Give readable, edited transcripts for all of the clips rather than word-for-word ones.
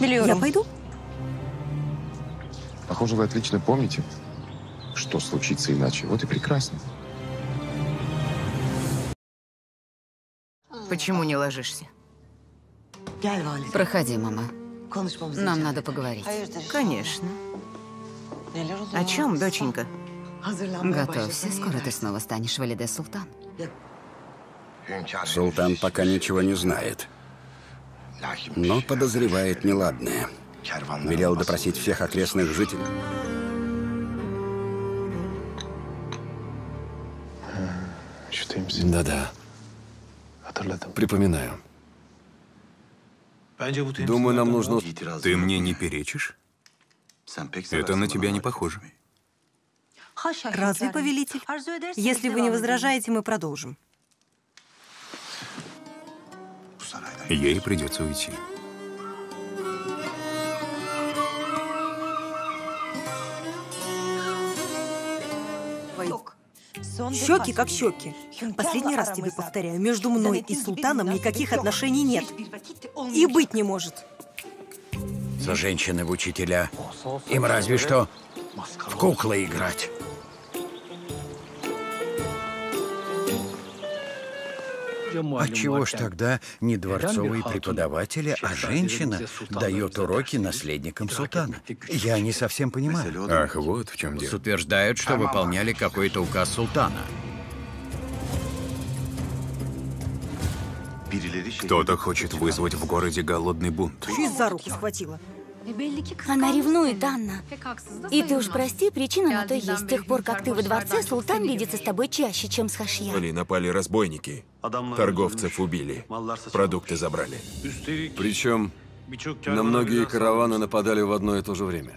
Я пойду. Похоже, вы отлично помните, что случится иначе. Вот и прекрасно. Почему не ложишься? Проходи, мама. Нам надо поговорить. Конечно. О чем, доченька? Готовься, скоро ты снова станешь Валиде Султан. Султан пока ничего не знает, но подозревает неладное. Велел допросить всех окрестных жителей. Да-да. Припоминаю. Думаю, нам нужно... Ты мне не перечишь? Это на тебя не похоже. Разве, повелитель? Если вы не возражаете, мы продолжим. Ей придется уйти. Щеки как щеки. Последний раз тебе повторяю, между мной и султаном никаких отношений нет. И быть не может. За женщины в учителя. Им разве что в куклы играть. Отчего ж тогда не дворцовые преподаватели, а женщина дает уроки наследникам султана? Я не совсем понимаю. Ах, вот в чем дело. Утверждают, что выполняли какой-то указ султана. Кто-то хочет вызвать в городе голодный бунт. Чуть за руку схватила. Она ревнует, Анна. И ты уж прости, причина на то есть. С тех пор, как ты во дворце, султан видится с тобой чаще, чем с Хашья. Напали разбойники. Торговцев убили. Продукты забрали. Причем на многие караваны нападали в одно и то же время.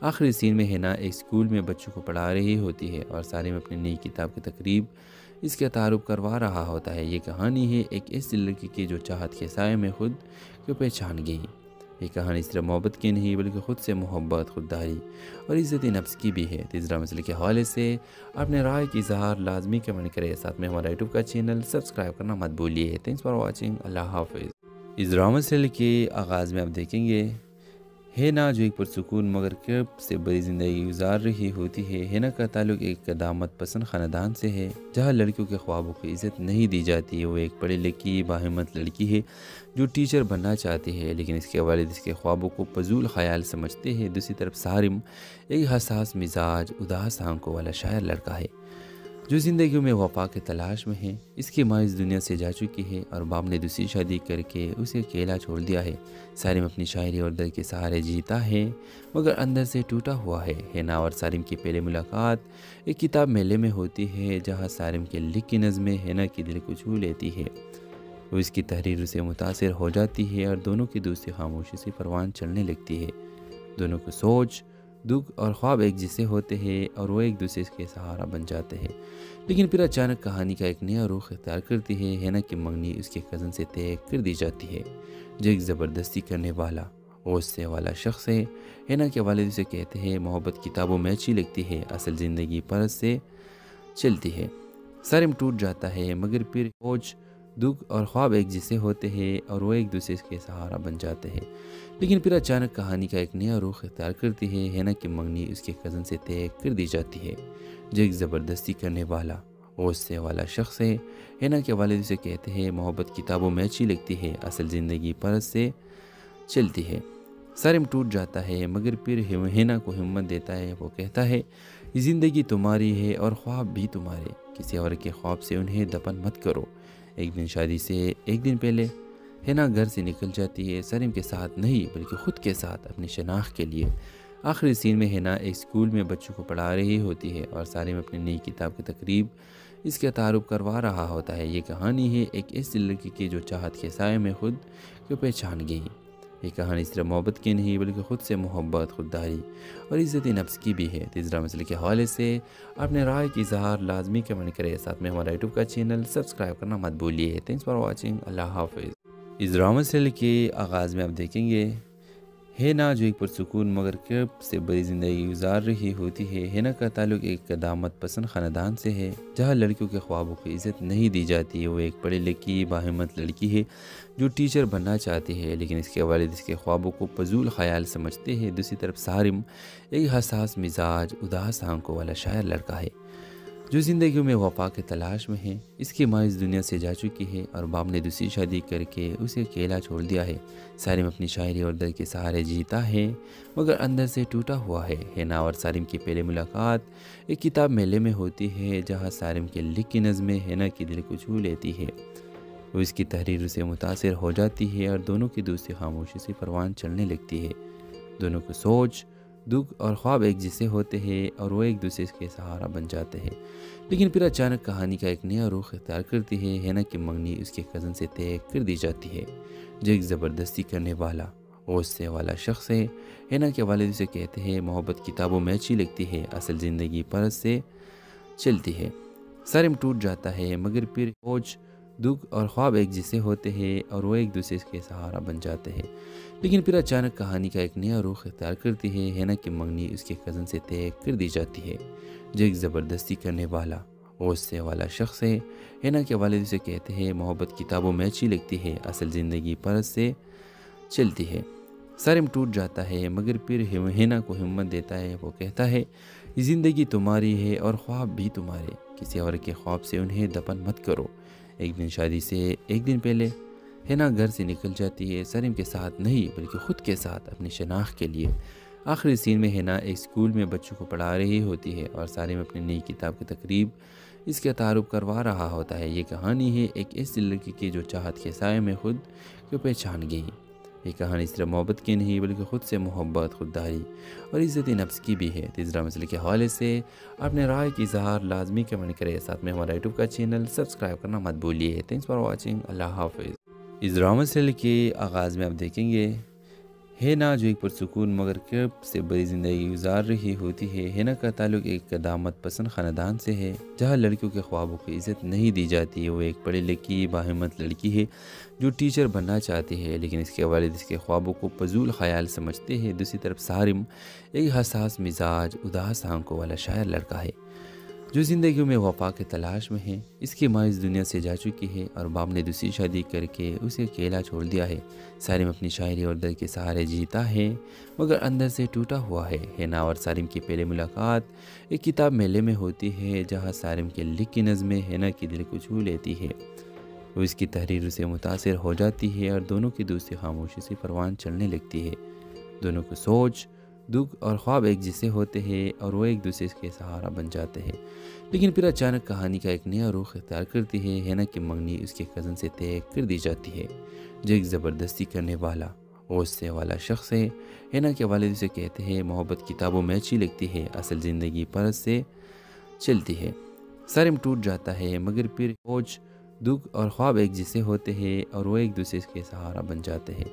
آخری سین میں ہینا ایک اسکول میں بچوں کو پڑھا رہی ہوتی ہے اور سارم اپنی نئی کتاب کی تقریب اس کا تعارف کروا رہا ہوتا ہے۔ یہ کہانی ہے ایک ایسی لڑکی کی جو چاہت کے سائے میں خود کو پہچان گئی۔ یہ کہانی صرف محبت کی نہیں بلکہ خود سے محبت، خودداری اور عزت نفس کی بھی ہے۔ تیسرا مسئلے کے حوالے سے اپنے رائے کی اظہار لازمی کمنٹ کریں، ساتھ میں ہمارا یوٹیوب کا چینل سبسکرائب کرنا مت بھولیے۔ تھینکس فار واچنگ، اللہ حافظ۔ اس ڈرامہ سیریل کے آغاز میں آپ دیکھیں گے ہینا جو ایک پرسکون مگر کرب سے بڑی زندگی گزار رہی ہوتی ہے۔ ہینا کا تعلق ایک قدامت پسند خاندان سے ہے جہاں لڑکیوں کے خوابوں کو عزت نہیں دی جاتی۔ وہ ایک پڑھی لکھی باہمت لڑکی ہے جو ٹیچر بننا چاہتی ہے، لیکن اس کے والد اس کے خوابوں کو فضول خیال سمجھتے ہیں۔ دوسری طرف سارم ایک حساس مزاج، اداس آنکھوں والا شاعر لڑکا ہے جو زندگی میں وفا کے تلاش میں ہے۔ اس کی ماں اس دنیا سے جا چکی ہے اور باپ نے دوسری شادی کر کے اسے اکیلا چھوڑ دیا ہے۔ سارم اپنی شاعری اور درد کے سہارے جیتا ہے مگر اندر سے ٹوٹا ہوا ہے۔ ہینا اور سارم کی پہلی ملاقات ایک کتاب میلے میں ہوتی ہے جہاں سارم کے لکھی نظمیں ہینا کی دل کو چھو لیتی ہے۔ وہ اس کی تحریر سے متاثر ہو جاتی ہے اور دونوں کی دوستی خاموشی سے پروان چلنے لگتی ہے۔ دونوں کو سوچ، دکھ اور خواب ایک جیسے ہوتے ہیں اور وہ ایک دوسرے کے سہارا بن جاتے ہیں، لیکن پھر اچانک کہانی کا ایک نیا رخ اختیار کرتی ہے۔ ہینا کی منگنی اس کے کزن سے طے کر دی جاتی ہے جو ایک زبردستی کرنے والا، غصے والا شخص ہے۔ ہینا کے والد اسے کہتے ہیں محبت کتابوں میں اچھی لگتی ہے، اصل زندگی پرس سے چلتی ہے۔ سارم ٹوٹ جاتا ہے مگر پھر سوچ، دکھ اور خواب ایک جیسے ہوتے ہیں اور وہ ایک دوسرے کے سہارا بن جاتے ہیں، لیکن پھر اچانک کہانی کا ایک نیا رخ اختیار کرتی ہے۔ ہینا کی منگنی اس کے کزن سے طے کر دی جاتی ہے جو ایک زبردستی کرنے والا، غصے والا شخص ہے۔ ہینا کے والد اسے کہتے ہیں محبت کتابوں میں اچھی لگتی ہے، اصل زندگی پرس سے چلتی ہے۔ سارم ٹوٹ جاتا ہے مگر پھر ہینا کو ہمت دیتا ہے۔ وہ کہتا ہے یہ زندگی تمہاری ہے اور خواب بھی تمہارے، کسی اور کے خواب سے انہیں دفن مت کرو۔ ایک دن شادی سے ایک دن پہلے ہینا گھر سے نکل جاتی ہے، سارم کے ساتھ نہیں بلکہ خود کے ساتھ اپنی شناخت کے لیے۔ آخری سین میں ہینا ایک اسکول میں بچوں کو پڑھا رہی ہوتی ہے اور سارم اپنی نئی کتاب کی تقریب اس کا تعارف کروا رہا ہوتا ہے۔ یہ کہانی ہے ایک ایسی لڑکی کی جو چاہت کے سائے میں خود کو پہچان گئی۔ یہ کہانی صرف محبت کی نہیں بلکہ خود سے محبت، خودداری اور عزت نفس کی بھی ہے۔ تیسرا مسئلے کے حوالے سے اپنے رائے کی اظہار لازمی کمنٹ کریں، ساتھ میں ہمارا یوٹیوب کا چینل سبسکرائب کرنا مت بھولیے۔ تھینکس فار واچنگ، اللہ حافظ۔ اس ڈرامہ سیریل کے آغاز میں آپ دیکھیں گے ہینا جو ایک پرسکون مگر کرب سے بڑی زندگی گزار رہی ہوتی ہے۔ ہینا کا تعلق ایک قدامت پسند خاندان سے ہے جہاں لڑکیوں کے خوابوں کو عزت نہیں دی جاتی۔ وہ ایک پڑھی لکھی باہمت لڑکی ہے جو ٹیچر بننا چاہتی ہے، لیکن اس کے والد اس کے خوابوں کو فضول خیال سمجھتے ہیں۔ دوسری طرف سارم ایک حساس مزاج، اداس آنکھوں والا شاعر لڑکا ہے جو زندگی میں وفا کے تلاش میں ہے۔ اس کی ماں اس دنیا سے جا چکی ہے اور باپ نے دوسری شادی کر کے اسے اکیلا چھوڑ دیا ہے۔ سارم اپنی شاعری اور درد کے سہارے جیتا ہے مگر اندر سے ٹوٹا ہوا ہے۔ ہینا اور سارم کی پہلی ملاقات ایک کتاب میلے میں ہوتی ہے جہاں سارم کے لکھی نظمیں ہینا کی دل کو چھو لیتی ہے۔ وہ اس کی تحریر سے متاثر ہو جاتی ہے اور دونوں کی دوستی خاموشی سے پروان چلنے لگتی ہے۔ دونوں کو سوچ، دکھ اور خواب ایک جیسے ہوتے ہیں اور وہ ایک دوسرے کے سہارا بن جاتے ہیں، لیکن پھر اچانک کہانی کا ایک نیا رخ اختیار کرتی ہے۔ ہینا کی منگنی اس کے کزن سے طے کر دی جاتی ہے جو ایک زبردستی کرنے والا، غصے والا شخص ہے۔ ہینا کے والد اسے کہتے ہیں محبت کتابوں میں اچھی لگتی ہے، اصل زندگی پرس سے چلتی ہے۔ سارم ٹوٹ جاتا ہے مگر پھر سوچ، دکھ اور خواب ایک جیسے ہوتے ہیں اور وہ ایک دوسرے کے سہارا بن جاتے ہیں، لیکن پھر اچانک کہانی کا ایک نیا رخ اختیار کرتی ہے۔ ہینا کی منگنی اس کے کزن سے طے کر دی جاتی ہے جو ایک زبردستی کرنے والا، غصے والا شخص ہے۔ ہینا کے والد اسے کہتے ہیں محبت کتابوں میں اچھی لگتی ہے، اصل زندگی پرس سے چلتی ہے۔ سارم ٹوٹ جاتا ہے مگر پھر ہینا کو ہمت دیتا ہے۔ وہ کہتا ہے یہ زندگی تمہاری ہے اور خواب بھی تمہارے، کسی اور کے خواب سے انہیں دفن مت کرو۔ ایک دن شادی سے ایک دن پہلے ہینا گھر سے نکل جاتی ہے، سارم کے ساتھ نہیں بلکہ خود کے ساتھ اپنی شناخت کے لیے۔ آخری سین میں ہینا ایک اسکول میں بچوں کو پڑھا رہی ہوتی ہے اور سارم اپنی نئی کتاب کی تقریب اس کا تعارف کروا رہا ہوتا ہے۔ یہ کہانی ہے ایک ایسی لڑکی کی جو چاہت کے سائے میں خود کو پہچان گئی۔ یہ کہانی صرف محبت کی نہیں بلکہ خود سے محبت، خودداری اور عزت نفس کی بھی ہے۔ تیسرا مسئلے کے حوالے سے اپنے رائے کی اظہار لازمی کمنٹ کریں، ساتھ میں ہمارا یوٹیوب کا چینل سبسکرائب کرنا مت بھولیے۔ تھینکس فار واچنگ، اللہ حافظ۔ اس ڈرامہ سیریل کے آغاز میں آپ دیکھیں گے ہینا جو ایک پرسکون مگر کرب سے بڑی زندگی گزار رہی ہوتی ہے۔ ہینا کا تعلق ایک قدامت پسند خاندان سے ہے جہاں لڑکیوں کے خوابوں کو عزت نہیں دی جاتی۔ وہ ایک پڑھی لکھی باہمت لڑکی ہے جو ٹیچر بننا چاہتی ہے، لیکن اس کے والد اس کے خوابوں کو فضول خیال سمجھتے ہیں۔ دوسری طرف سارم ایک حساس مزاج اداس آنکھوں والا شاعر لڑکا ہے جو زندگیوں میں وفا کے تلاش میں ہے۔ اس کی ماں اس دنیا سے جا چکی ہے اور باپ نے دوسری شادی کر کے اسے اکیلا چھوڑ دیا ہے۔ سارم اپنی شاعری اور درد کے سہارے جیتا ہے مگر اندر سے ٹوٹا ہوا ہے۔ ہینا اور سارم کی پہلی ملاقات ایک کتاب میلے میں ہوتی ہے جہاں سارم کے لکھی نظمیں ہینا کی دل کو چھو لیتی ہے۔ وہ اس کی تحریر سے متاثر ہو جاتی ہے اور دونوں کی دوستی خاموشی سے پروان چڑھنے لگتی ہے۔ دونوں کو سوچ، دکھ اور خواب ایک جیسے ہوتے ہیں اور وہ ایک دوسرے کے سہارا بن جاتے ہیں، لیکن پھر اچانک کہانی کا ایک نیا رخ اختیار کرتی ہے۔ ہینا کی منگنی اس کے کزن سے طے کر دی جاتی ہے جو ایک زبردستی کرنے والا غصے والا شخص ہے۔ ہینا کے والد اسے کہتے ہیں محبت کتابوں میں اچھی لگتی ہے، اصل زندگی پرس سے چلتی ہے۔ سارم ٹوٹ جاتا ہے مگر پھر سوچ، دکھ اور خواب ایک جیسے ہوتے ہیں اور وہ ایک دوسرے کے سہارا بن جاتے ہیں،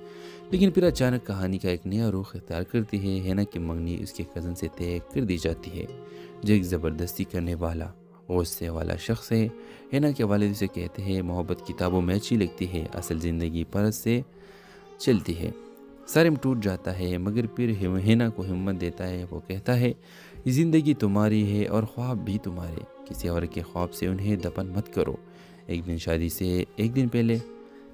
لیکن پھر اچانک کہانی کا ایک نیا رخ اختیار کرتی ہے۔ ہینا کی منگنی اس کے کزن سے طے کر دی جاتی ہے جو ایک زبردستی کرنے والا غصے والا شخص ہے۔ ہینا کے والد اسے کہتے ہیں محبت کتابوں میں اچھی لگتی ہے، اصل زندگی پرس سے چلتی ہے۔ سارم ٹوٹ جاتا ہے مگر پھر ہینا کو ہمت دیتا ہے۔ وہ کہتا ہے یہ زندگی تمہاری ہے اور خواب بھی تمہارے، کسی اور کے خواب سے انہیں دفن مت کرو۔ ایک دن شادی سے ایک دن پہلے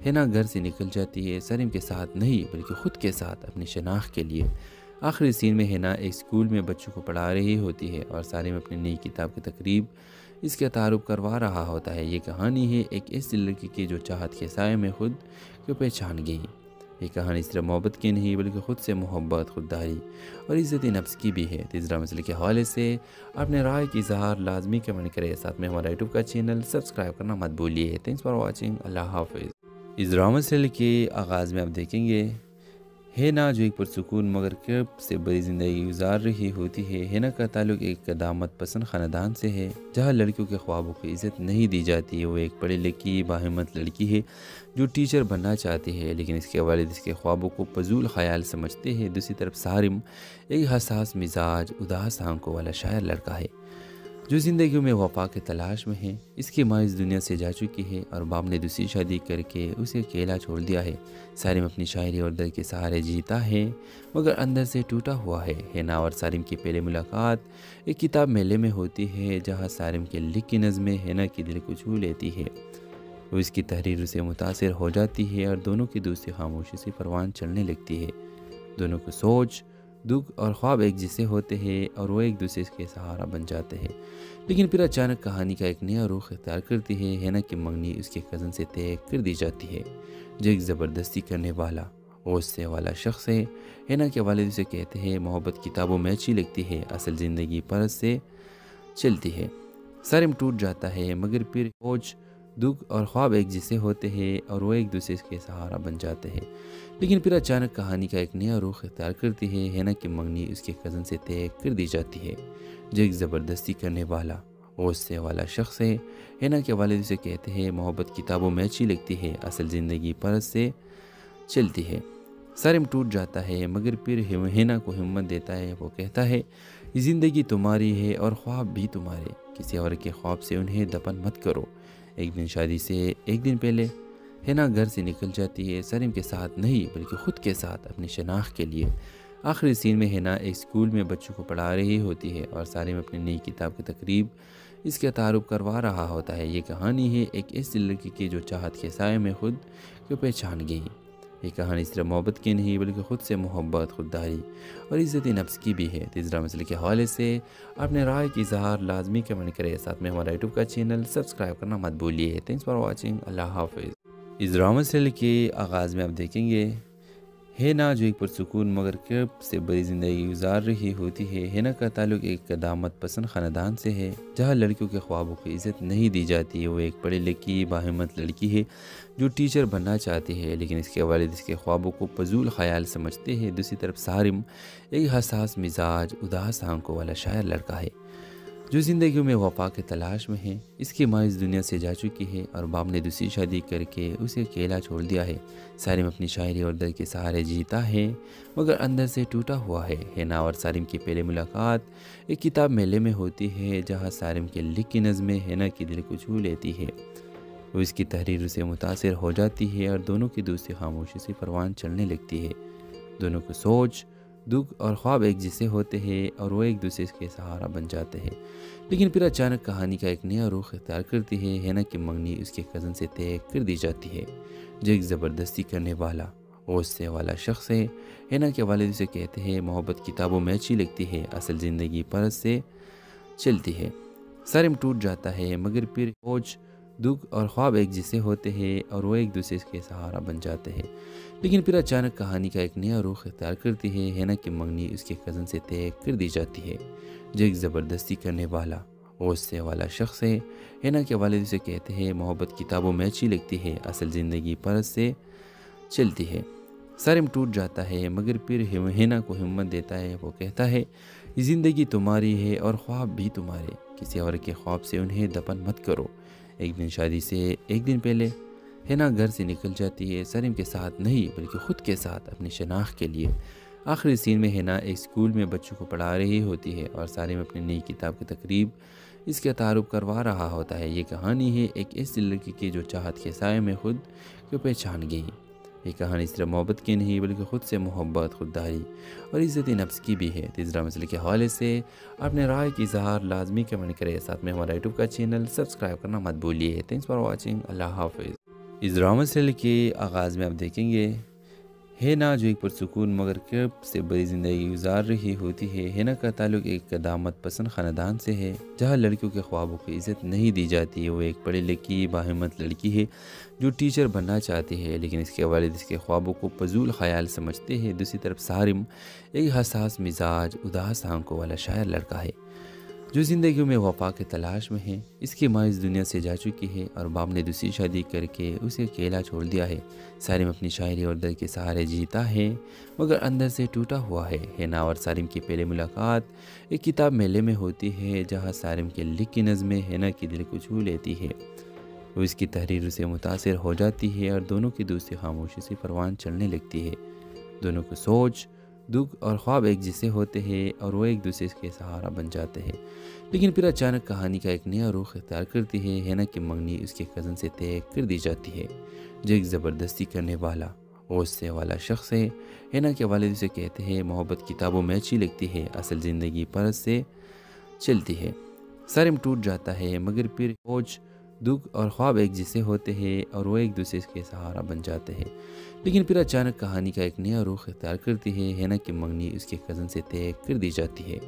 ہینا گھر سے نکل جاتی ہے، سارم کے ساتھ نہیں بلکہ خود کے ساتھ اپنی شناخت کے لیے۔ آخری سین میں ہینا ایک اسکول میں بچوں کو پڑھا رہی ہوتی ہے اور سارم اپنی نئی کتاب کی تقریب اس کا تعارف کروا رہا ہوتا ہے۔ یہ کہانی ہے ایک ایسی لڑکی کی جو چاہت کے سائے میں خود کو پہچان گئی۔ یہ کہانی صرف محبت کی نہیں بلکہ خود سے محبت، خودداری اور عزت نفس کی بھی ہے۔ تیسرا مسئلے کے حوالے سے اپنے رائے کی اظہار لازمی کمنٹ کریں، ساتھ میں ہمارا یوٹیوب کا چینل سبسکرائب کرنا مت بھولیے۔ تھینکس فار واچنگ، اللہ حافظ۔ اس ڈرامہ سیریل کے آغاز میں آپ دیکھیں گے ہینا جو ایک پرسکون مگر کرب سے بڑی زندگی گزار رہی ہوتی ہے۔ ہینا کا تعلق ایک قدامت پسند خاندان سے ہے جہاں لڑکیوں کے خوابوں کو عزت نہیں دی جاتی۔ وہ ایک پڑھی لکھی باہمت لڑکی ہے جو ٹیچر بننا چاہتی ہے، لیکن اس کے والد اس کے خوابوں کو فضول خیال سمجھتے ہیں۔ دوسری طرف سارم ایک حساس مزاج اداس آنکھوں والا شاعر لڑکا ہے جو زندگیوں میں وفا کے تلاش میں ہے۔ اس کی ماں اس دنیا سے جا چکی ہے اور باپ نے دوسری شادی کر کے اسے اکیلا چھوڑ دیا ہے۔ سارم اپنی شاعری اور درد کے سہارے جیتا ہے مگر اندر سے ٹوٹا ہوا ہے۔ ہینا اور سارم کی پہلی ملاقات ایک کتاب میلے میں ہوتی ہے جہاں سارم کے لکھی نظمیں ہینا کی دل کو چھو لیتی ہے۔ وہ اس کی تحریر سے متاثر ہو جاتی ہے اور دونوں کی دوستی خاموشی سے پروان چڑھنے لگتی ہے۔ دونوں کو سوچ، دکھ اور خواب ایک جیسے ہوتے ہیں اور وہ ایک دوسرے کے سہارا بن جاتے ہیں، لیکن پھر اچانک کہانی کا ایک نیا رخ اختیار کرتی ہے۔ ہینا کی منگنی اس کے کزن سے طے کر دی جاتی ہے جو ایک زبردستی کرنے والا غصے والا شخص ہے۔ ہینا کے والد اسے کہتے ہیں محبت کتابوں میں اچھی لگتی ہے، اصل زندگی پرس سے چلتی ہے۔ سارم ٹوٹ جاتا ہے مگر پھر سوچ، دکھ اور خواب ایک جیسے ہوتے ہیں اور وہ ایک دوسرے کے سہارا بن جاتے ہیں، لیکن پھر اچانک کہانی کا ایک نیا رخ اختیار کرتی ہے۔ ہینا کی منگنی اس کے کزن سے طے کر دی جاتی ہے جو ایک زبردستی کرنے والا غصے والا شخص ہے۔ ہینا کے والد اسے کہتے ہیں محبت کتابوں میں اچھی لگتی ہے، اصل زندگی پرس سے چلتی ہے۔ سارم ٹوٹ جاتا ہے مگر پھر ہینا کو ہمت دیتا ہے۔ وہ کہتا ہے یہ زندگی تمہاری ہے اور خواب بھی تمہارے، کسی اور کے خواب سے انہیں دفن مت کرو۔ ایک دن شادی سے ایک دن پہلے ہینا گھر سے نکل جاتی ہے، سارم کے ساتھ نہیں بلکہ خود کے ساتھ اپنی شناخت کے لیے۔ آخری سین میں ہینا ایک اسکول میں بچوں کو پڑھا رہی ہوتی ہے اور سارم اپنی نئی کتاب کی تقریب اس کا تعارف کروا رہا ہوتا ہے۔ یہ کہانی ہے ایک ایسی لڑکی کی جو چاہت کے سائے میں خود کو پہچان گئی۔ یہ کہانی صرف محبت کی نہیں بلکہ خود سے محبت، خودداری اور عزت نفس کی بھی ہے۔ تیسرا مسئلے کے حوالے سے اپنے رائے کی اظہار لازمی کمنٹ کریں، ساتھ میں ہمارا یوٹیوب کا چینل سبسکرائب کرنا مت بھولیے۔ تھینکس فار واچنگ، اللہ حافظ۔ اس ڈرامہ سیریل کے آغاز میں آپ دیکھیں گے ہینا جو ایک پرسکون مگر کرب سے بڑی زندگی گزار رہی ہوتی ہے۔ ہینا کا تعلق ایک قدامت پسند خاندان سے ہے جہاں لڑکیوں کے خوابوں کو عزت نہیں دی جاتی۔ وہ ایک پڑھی لکھی باہمت لڑکی ہے جو ٹیچر بننا چاہتی ہے، لیکن اس کے والد اس کے خوابوں کو فضول خیال سمجھتے ہیں۔ دوسری طرف سارم ایک حساس مزاج اداس آنکھوں والا شاعر لڑکا ہے جو زندگیوں میں وفا کے تلاش میں ہے، اس کی ماں اس دنیا سے جا چکی ہے اور باپ نے دوسری شادی کر کے اسے اکیلا چھوڑ دیا ہے۔ سالم اپنی شاعری اور درد کے سہارے جیتا ہے مگر اندر سے ٹوٹا ہوا ہے۔ ہینا اور سالم کی پہلی ملاقات ایک کتاب میلے میں ہوتی ہے جہاں سالم کے لکھی نظمیں ہینا کی دل کو چھو لیتی ہے۔ وہ اس کی تحریر سے متاثر ہو جاتی ہے اور دونوں کی دوستی خاموشی سے پروان چلنے لگتی ہے۔ دونوں کو سوچ، دکھ اور خواب ایک جیسے ہوتے ہیں اور وہ ایک دوسرے کے سہارا بن جاتے ہیں، لیکن پھر اچانک کہانی کا ایک نیا رخ اختیار کرتی ہے۔ ہینا کی منگنی اس کے کزن سے طے کر دی جاتی ہے جو ایک زبردستی کرنے والا، غصے والا شخص ہے۔ ہینا کے والد اسے کہتے ہیں محبت کتابوں میں اچھی لگتی ہے، اصل زندگی پرس سے چلتی ہے۔ سالم ٹوٹ جاتا ہے مگر پھر سوچ، دکھ اور خواب ایک جیسے ہوتے ہیں اور وہ ایک دوسرے کے سہارا بن جاتے ہیں، لیکن پھر اچانک کہانی کا ایک نیا رخ اختیار کرتی ہے۔ ہینا کی منگنی اس کے کزن سے طے کر دی جاتی ہے جو ایک زبردستی کرنے والا، غصے والا شخص ہے۔ ہینا کے والد اسے کہتے ہیں محبت کتابوں میں اچھی لگتی ہے، اصل زندگی پرس سے چلتی ہے۔ سالم ٹوٹ جاتا ہے مگر پھر ہینا کو ہمت دیتا ہے۔ وہ کہتا ہے یہ زندگی تمہاری ہے اور خواب بھی تمہارے، کسی اور کے خواب سے انہیں دفن مت کرو۔ ایک دن شادی سے ایک دن پہلے ہینا گھر سے نکل جاتی ہے، سالم کے ساتھ نہیں بلکہ خود کے ساتھ اپنی شناخت کے لیے۔ آخری سین میں ہینا ایک اسکول میں بچوں کو پڑھا رہی ہوتی ہے اور سالم اپنی نئی کتاب کی تقریب اس کا تعارف کروا رہا ہوتا ہے۔ یہ کہانی ہے ایک ایسی لڑکی کی جو چاہت کے سائے میں خود کو پہچان گئی۔ یہ کہانی صرف محبت کی نہیں بلکہ خود سے محبت، خودداری اور عزت نفس کی بھی ہے۔ تیسرا مسئلے کے حوالے سے اپنے رائے کی اظہار لازمی کمنٹ کریں، ساتھ میں ہمارا یوٹیوب کا چینل سبسکرائب کرنا مت بھولیے۔ تھینکس فار واچنگ، اللہ حافظ۔ اس ڈرامہ سیریل کے آغاز میں آپ دیکھیں گے ہینا جو ایک پرسکون مگر کرب سے بڑی زندگی گزار رہی ہوتی ہے۔ ہینا کا تعلق ایک قدامت پسند خاندان سے ہے جہاں لڑکیوں کے خوابوں کو عزت نہیں دی جاتی۔ وہ ایک پڑھی لکھی باہمت لڑکی ہے جو ٹیچر بننا چاہتی ہے، لیکن اس کے والد اس کے خوابوں کو فضول خیال سمجھتے ہیں۔ دوسری طرف سالم ایک حساس مزاج، اداس آنکھوں والا شاعر لڑکا ہے جو زندگیوں میں وفا کے تلاش میں ہے۔ اس کی ماں اس دنیا سے جا چکی ہے اور باپ نے دوسری شادی کر کے اسے اکیلا چھوڑ دیا ہے۔ سالم اپنی شاعری اور درد کے سہارے جیتا ہے مگر اندر سے ٹوٹا ہوا ہے۔ ہینا اور سالم کی پہلی ملاقات ایک کتاب میلے میں ہوتی ہے جہاں سالم کے لکھی نظمیں ہینا کی دل کو چھو لیتی ہے۔ وہ اس کی تحریر سے متاثر ہو جاتی ہے اور دونوں کی دوستی خاموشی سے پروان چلنے لگتی ہے۔ دونوں کو سوچ، دکھ اور خواب ایک جیسے ہوتے ہیں اور وہ ایک دوسرے کے سہارا بن جاتے ہیں، لیکن پھر اچانک کہانی کا ایک نیا رخ اختیار کرتی ہے۔ ہینا کی منگنی اس کے کزن سے طے کر دی جاتی ہے جو ایک زبردستی کرنے والا، غصے والا شخص ہے۔ ہینا کے والد اسے کہتے ہیں محبت کتابوں میں اچھی لگتی ہے، اصل زندگی پرس سے چلتی ہے۔ سالم ٹوٹ جاتا ہے مگر پھر سوچ، دکھ اور خواب ایک جیسے ہوتے ہیں اور وہ ایک دوسرے کے سہارا بن جاتے ہیں، لیکن پھر اچانک کہانی کا ایک نیا رخ اختیار کرتی ہے۔ ہینا کی منگنی اس کے کزن سے طے کر دی جاتی ہے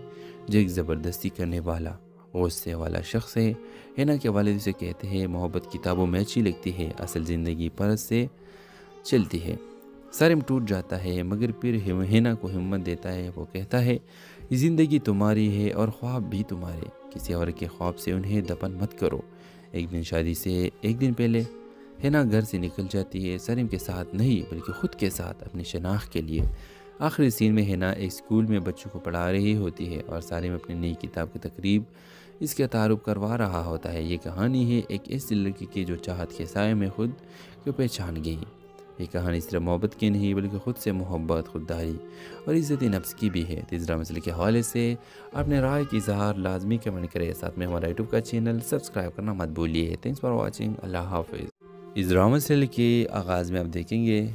جو ایک زبردستی کرنے والا، غصے والا شخص ہے۔ ہینا کے والد اسے کہتے ہیں محبت کتابوں میں اچھی لگتی ہے، اصل زندگی پرس سے چلتی ہے۔ سالم ٹوٹ جاتا ہے مگر پھر ہینا کو ہمت دیتا ہے۔ وہ کہتا ہے یہ زندگی تمہاری ہے اور خواب بھی تمہارے، کسی اور کے خواب سے انہیں دفن مت کرو۔ ایک دن شادی سے ایک دن پہلے ہینا گھر سے نکل جاتی ہے، سالم کے ساتھ نہیں بلکہ خود کے ساتھ اپنی شناخت کے لیے۔ آخری سین میں ہینا ایک اسکول میں بچوں کو پڑھا رہی ہوتی ہے اور سالم اپنی نئی کتاب کی تقریب اس کا تعارف کروا رہا ہوتا ہے۔ یہ کہانی ہے ایک ایسی لڑکی کی جو چاہت کے سائے میں خود کو پہچان گئی۔ یہ کہانی صرف محبت کی نہیں بلکہ خود سے محبت، خودداری اور عزت نفس کی بھی ہے۔ تیسرا مسئلے کے حوالے سے اپنے رائے کی اظہار لازمی کمنٹ کریں، ساتھ میں ہمارا یوٹیوب کا چینل سبسکرائب کرنا مت بھولیے۔ تھینکس فار واچنگ، اللہ حافظ۔ اس ڈرامہ سیریل کے آغاز میں آپ دیکھیں گے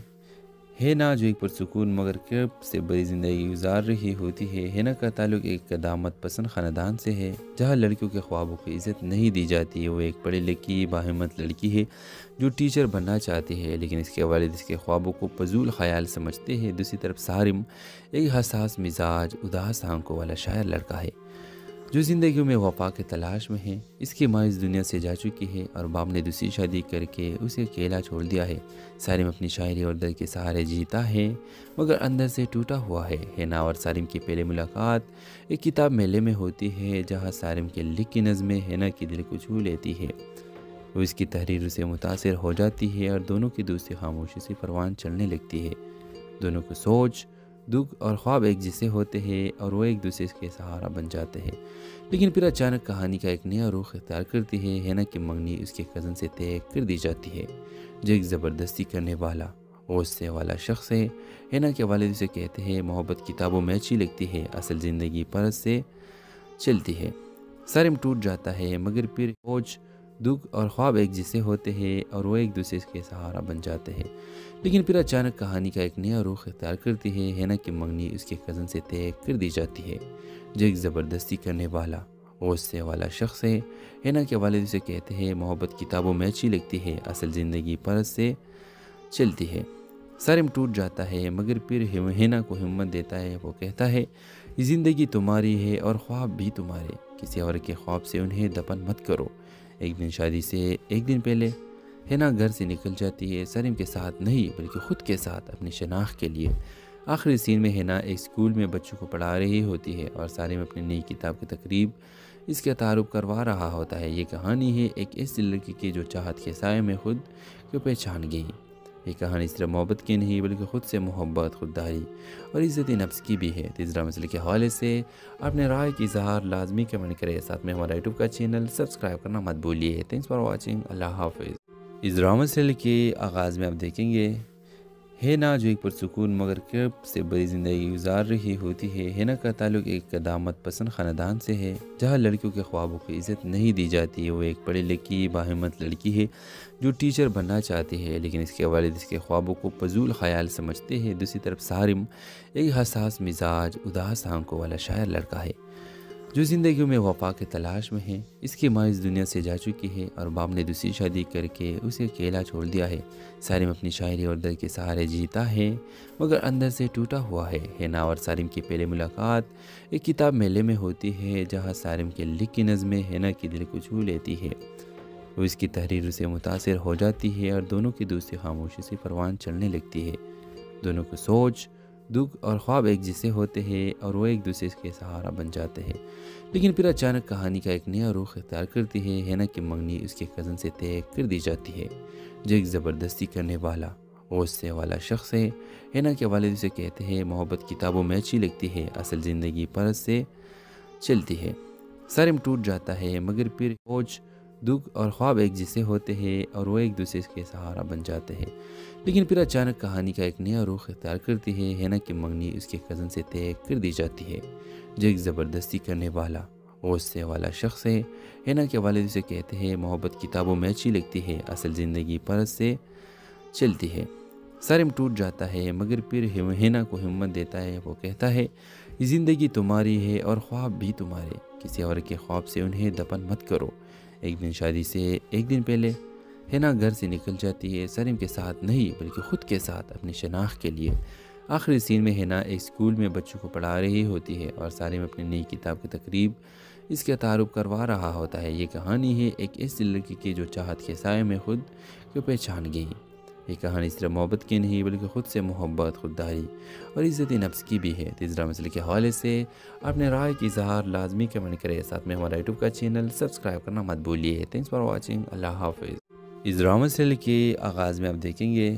ہینا جو ایک پرسکون مگر کرب سے بڑی زندگی گزار رہی ہوتی ہے۔ ہینا کا تعلق ایک قدامت پسند خاندان سے ہے جہاں لڑکیوں کے خوابوں کی عزت نہیں دی جاتی۔ وہ ایک پڑھی لکھی باہمت لڑکی ہے جو ٹیچر بننا چاہتی ہے، لیکن اس کے والد اس کے خوابوں کو فضول خیال سمجھتے ہیں۔ دوسری طرف سالم ایک حساس مزاج، اداس آنکھوں والا شاعر لڑکا ہے جو زندگیوں میں وفا کے تلاش میں ہے۔ اس کی ماں اس دنیا سے جا چکی ہے اور باپ نے دوسری شادی کر کے اسے اکیلا چھوڑ دیا ہے۔ سالم اپنی شاعری اور درد کے سہارے جیتا ہے مگر اندر سے ٹوٹا ہوا ہے۔ ہینا اور سالم کی پہلی ملاقات ایک کتاب میلے میں ہوتی ہے جہاں سالم کے لکھی نظمیں ہینا کی دل کو چھو لیتی ہے۔ وہ اس کی تحریر سے متاثر ہو جاتی ہے اور دونوں کی دوستی خاموشی سے پروان چلنے لگتی ہے۔ دونوں کو سوچ، دکھ اور خواب ایک جیسے ہوتے ہیں اور وہ ایک دوسرے کے سہارا بن جاتے ہیں، لیکن پھر اچانک کہانی کا ایک نیا رخ اختیار کرتی ہے۔ ہینا کی منگنی اس کے کزن سے طے کر دی جاتی ہے جو ایک زبردستی کرنے والا غصے والا شخص ہے۔ ہینا کے والد اسے کہتے ہیں محبت کتابوں میں اچھی لگتی ہے، اصل زندگی پرس سے چلتی ہے۔ سارم ٹوٹ جاتا ہے مگر پھر سوچ، دکھ اور خواب ایک جیسے ہوتے ہیں اور وہ ایک دوسرے کے سہارا بن جاتے ہیں۔ لیکن پھر اچانک کہانی کا ایک نیا رخ اختیار کرتی ہے۔ ہینا کی منگنی اس کے کزن سے طے کر دی جاتی ہے جو ایک زبردستی کرنے والا غصے والا شخص ہے۔ ہینا کے والد اسے کہتے ہیں محبت کتابوں میں اچھی لگتی ہے، اصل زندگی پرس سے چلتی ہے۔ سارم ٹوٹ جاتا ہے مگر پھر ہینا کو ہمت دیتا ہے۔ وہ کہتا ہے یہ زندگی تمہاری ہے اور خواب بھی تمہارے، کسی اور کے خواب سے انہیں دفن مت کرو۔ ایک دن شادی سے ایک دن پہلے ہینا گھر سے نکل جاتی ہے، سارم کے ساتھ نہیں بلکہ خود کے ساتھ اپنی شناخت کے لیے۔ آخری سین میں ہینا ایک اسکول میں بچوں کو پڑھا رہی ہوتی ہے اور سارم اپنی نئی کتاب کی تقریب اس کا تعارف کروا رہا ہوتا ہے۔ یہ کہانی ہے ایک ایسی لڑکی کی جو چاہت کے سائے میں خود کو پہچان گئی۔ یہ کہانی صرف محبت کی نہیں بلکہ خود سے محبت، خودداری اور عزت نفس کی بھی ہے۔ تیسرا مسئلے کے حوالے سے اپنے رائے کی اظہار لازمی کمنٹ کریں، ساتھ میں ہمارا یوٹیوب کا چینل سبسکرائب کرنا مت بھولیے۔ تھینکس فار واچنگ، اللہ حافظ۔ اس ڈرامہ سیریل کے آغاز میں آپ دیکھیں گے ہینا جو ایک پرسکون مگر کرب سے بڑی زندگی گزار رہی ہوتی ہے۔ ہینا کا تعلق ایک قدامت پسند خاندان سے ہے جہاں لڑکیوں کے خوابوں کو عزت نہیں دی جاتی۔ وہ ایک پڑھی لکھی باہمت لڑکی ہے جو ٹیچر بننا چاہتی ہے لیکن اس کے والد اس کے خوابوں کو فضول خیال سمجھتے ہیں۔ دوسری طرف سارم ایک حساس مزاج، اداس آنکھوں والا شاعر لڑکا ہے جو زندگیوں میں وفا کے تلاش میں ہے۔ اس کی ماں اس دنیا سے جا چکی ہے اور باپ نے دوسری شادی کر کے اسے اکیلا چھوڑ دیا ہے۔ سارم اپنی شاعری اور درد کے سہارے جیتا ہے مگر اندر سے ٹوٹا ہوا ہے۔ ہینا اور سارم کی پہلی ملاقات ایک کتاب میلے میں ہوتی ہے جہاں سارم کے لکھی نظمیں ہینا کی دل کو چھو لیتی ہے۔ وہ اس کی تحریر سے متاثر ہو جاتی ہے اور دونوں کی دوستی خاموشی سے پروان چڑھنے لگتی ہے۔ دونوں کو سوچ، دکھ اور خواب ایک جیسے ہوتے ہیں اور وہ ایک دوسرے کے سہارا بن جاتے ہیں۔ لیکن پھر اچانک کہانی کا ایک نیا رخ اختیار کرتی ہے۔ ہینا کی منگنی اس کے کزن سے طے کر دی جاتی ہے جو ایک زبردستی کرنے والا غصے والا شخص ہے۔ ہینا کے والد اسے کہتے ہیں محبت کتابوں میں اچھی لگتی ہے، اصل زندگی پرس سے چلتی ہے۔ سارم ٹوٹ جاتا ہے مگر پھر سوچ، دکھ اور خواب ایک جیسے ہوتے ہیں اور وہ ایک دوسرے کے سہارا بن جاتے ہیں۔ لیکن پھر اچانک کہانی کا ایک نیا رخ اختیار کرتی ہے۔ ہینا کی منگنی اس کے کزن سے طے کر دی جاتی ہے جو ایک زبردستی کرنے والا غصے والا شخص ہے۔ ہینا کے والد اسے کہتے ہیں محبت کتابوں میں اچھی لگتی ہے، اصل زندگی پرس سے چلتی ہے۔ سارم ٹوٹ جاتا ہے مگر پھر ہینا کو ہمت دیتا ہے۔ وہ کہتا ہے یہ زندگی تمہاری ہے اور خواب بھی تمہارے، کسی اور کے خواب سے انہیں دفن مت کرو۔ ایک دن شادی سے ایک دن پہلے ہینا گھر سے نکل جاتی ہے، سارم کے ساتھ نہیں بلکہ خود کے ساتھ اپنی شناخت کے لیے۔ آخری سین میں ہینا ایک اسکول میں بچوں کو پڑھا رہی ہوتی ہے اور سارم اپنی نئی کتاب کی تقریب اس کا تعارف کروا رہا ہوتا ہے۔ یہ کہانی ہے ایک ایسی لڑکی کی جو چاہت کے سائے میں خود کو پہچان گئی۔ یہ کہانی صرف محبت کی نہیں بلکہ خود سے محبت، خودداری اور عزت نفس کی بھی ہے۔ تیسرا مسئلے کے حوالے سے اپنے رائے کی اظہار لازمی کمنٹ کریں، ساتھ میں ہمارا یوٹیوب کا چینل سبسکرائب کرنا مت بھولیے۔ تھینکس فار واچنگ، اللہ حافظ۔ اس ڈرامہ سیریل کے آغاز میں آپ دیکھیں گے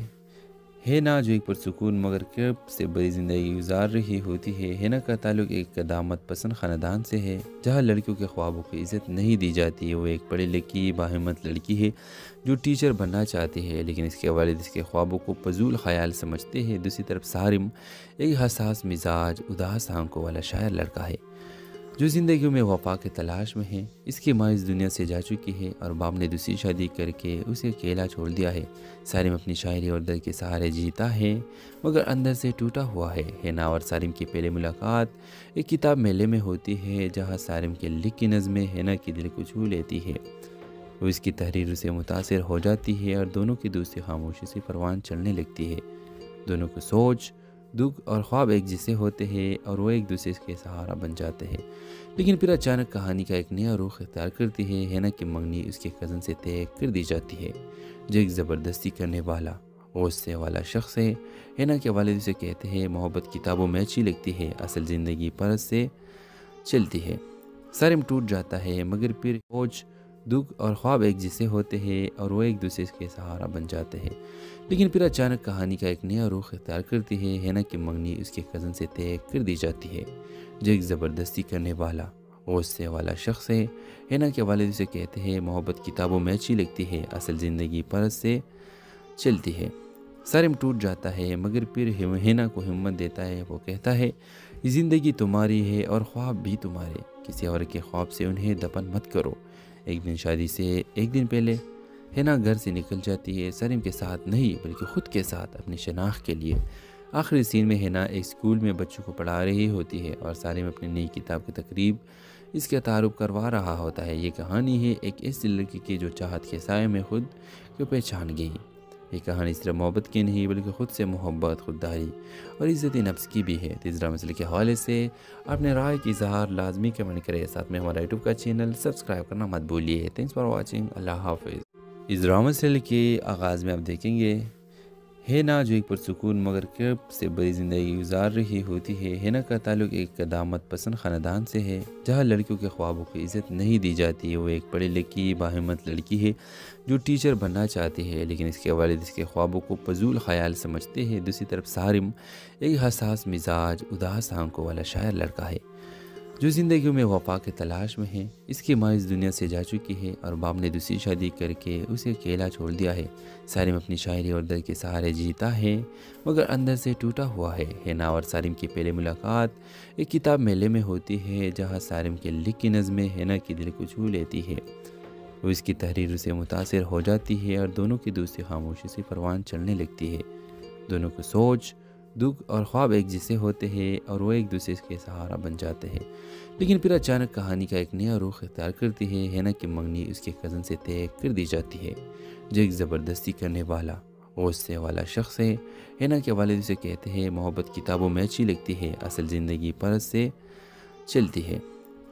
ہینا جو ایک پرسکون مگر کرب سے بڑی زندگی گزار رہی ہوتی ہے۔ ہینا کا تعلق ایک قدامت پسند خاندان سے ہے جہاں لڑکیوں کے خوابوں کو عزت نہیں دی جاتی۔ وہ ایک پڑھی لکھی باہمت لڑکی ہے جو ٹیچر بننا چاہتی ہے لیکن اس کے والد اس کے خوابوں کو فضول خیال سمجھتے ہیں۔ دوسری طرف سارم ایک حساس مزاج، اداس آنکھوں والا شاعر لڑکا ہے جو زندگیوں میں وفا کے تلاش میں ہے۔ اس کی ماں اس دنیا سے جا چکی ہے اور باپ نے دوسری شادی کر کے اسے اکیلا چھوڑ دیا ہے۔ سارم اپنی شاعری اور درد کے سہارے جیتا ہے مگر اندر سے ٹوٹا ہوا ہے۔ ہینا اور سارم کی پہلی ملاقات ایک کتاب میلے میں ہوتی ہے جہاں سارم کے لکھی نظمیں ہینا کی دل کو چھو لیتی ہے۔ وہ اس کی تحریر سے متاثر ہو جاتی ہے اور دونوں کی دوستی خاموشی سے پروان چڑھنے لگتی ہے۔ دونوں کو سوچ، دکھ اور خواب ایک جیسے ہوتے ہیں اور وہ ایک دوسرے کے سہارا بن جاتے ہیں۔ لیکن پھر اچانک کہانی کا ایک نیا رخ اختیار کرتی ہے۔ ہینا کی منگنی اس کے کزن سے طے کر دی جاتی ہے جو ایک زبردستی کرنے والا غصے والا شخص ہے۔ ہینا کے والد اسے کہتے ہیں محبت کتابوں میں اچھی لگتی ہے، اصل زندگی پرس سے چلتی ہے۔ سارم ٹوٹ جاتا ہے مگر پھر سوچ، دکھ اور خواب ایک جیسے ہوتے ہیں اور وہ ایک دوسرے کے سہارا بن جاتے ہیں۔ لیکن پھر اچانک کہانی کا ایک نیا رخ اختیار کرتی ہے۔ ہینا کی منگنی اس کے کزن سے طے کر دی جاتی ہے جو ایک زبردستی کرنے والا غصے والا شخص ہے۔ ہینا کے والد اسے کہتے ہیں محبت کتابوں میں اچھی لگتی ہے، اصل زندگی پرس سے چلتی ہے۔ سارم ٹوٹ جاتا ہے مگر پھر ہینا کو ہمت دیتا ہے، وہ کہتا ہے یہ زندگی تمہاری ہے اور خواب بھی تمہارے، کسی اور کے خواب سے انہیں دفن مت کرو۔ ایک دن شادی سے ایک دن پہلے ہینا گھر سے نکل جاتی ہے، سارم کے ساتھ نہیں بلکہ خود کے ساتھ اپنی شناخت کے لیے۔ آخری سین میں ہینا ایک اسکول میں بچوں کو پڑھا رہی ہوتی ہے اور سارم اپنی نئی کتاب کی تقریب اس کا تعارف کروا رہا ہوتا ہے۔ یہ کہانی ہے ایک ایسی لڑکی کی جو چاہت کے سائے میں خود کو پہچان گئی۔ یہ کہانی صرف محبت کی نہیں بلکہ خود سے محبت، خودداری اور عزت نفس کی بھی ہے۔ تیسرا مسئلے کے حوالے سے اپنے رائے کی اظہار لازمی کمنٹ کریں، ساتھ میں ہمارا یوٹیوب کا چینل سبسکرائب کرنا مت بھولیے۔ تھینکس فار واچنگ، اللہ حافظ۔ اس ڈرامہ سیریل کے آغاز میں آپ دیکھیں گے ہینا جو ایک پرسکون مگر کرب سے بڑی زندگی گزار رہی ہوتی ہے۔ ہینا کا تعلق ایک قدامت پسند خاندان سے ہے جہاں لڑکیوں کے خوابوں کی عزت نہیں دی جاتی ہے۔ وہ ایک پڑھی لکھی باہمت لڑکی ہے جو ٹیچر بننا چاہتی ہے، لیکن اس کے والد اس کے خوابوں کو فضول خیال سمجھتے ہیں۔ دوسری طرف سارم ایک حساس مزاج، اداس آنکھوں والا شاعر لڑکا ہے جو زندگی میں وفا کے تلاش میں ہے۔ اس کی ماں اس دنیا سے جا چکی ہے اور باپ نے دوسری شادی کر کے اسے اکیلا چھوڑ دیا ہے۔ سارم اپنی شاعری اور درد کے سہارے جیتا ہے مگر اندر سے ٹوٹا ہوا ہے۔ ہینا اور سارم کی پہلی ملاقات ایک کتاب میلے میں ہوتی ہے جہاں سارم کے لکھی نظمیں ہینا کی دل کو چھو لیتی ہے۔ وہ اس کی تحریر سے متاثر ہو جاتی ہے اور دونوں کی دوستی خاموشی سے پروان چڑھنے لگتی ہے۔ دونوں کو سوچ، دکھ اور خواب ایک جیسے ہوتے ہیں اور وہ ایک دوسرے کے سہارا بن جاتے ہیں، لیکن پھر اچانک کہانی کا ایک نیا رخ اختیار کرتی ہے۔ ہینا کی منگنی اس کے کزن سے طے کر دی جاتی ہے جو ایک زبردستی کرنے والا، غصے والا شخص ہے۔ ہینا کے والد اسے کہتے ہیں محبت کتابوں میں اچھی لگتی ہے، اصل زندگی پرس سے چلتی ہے۔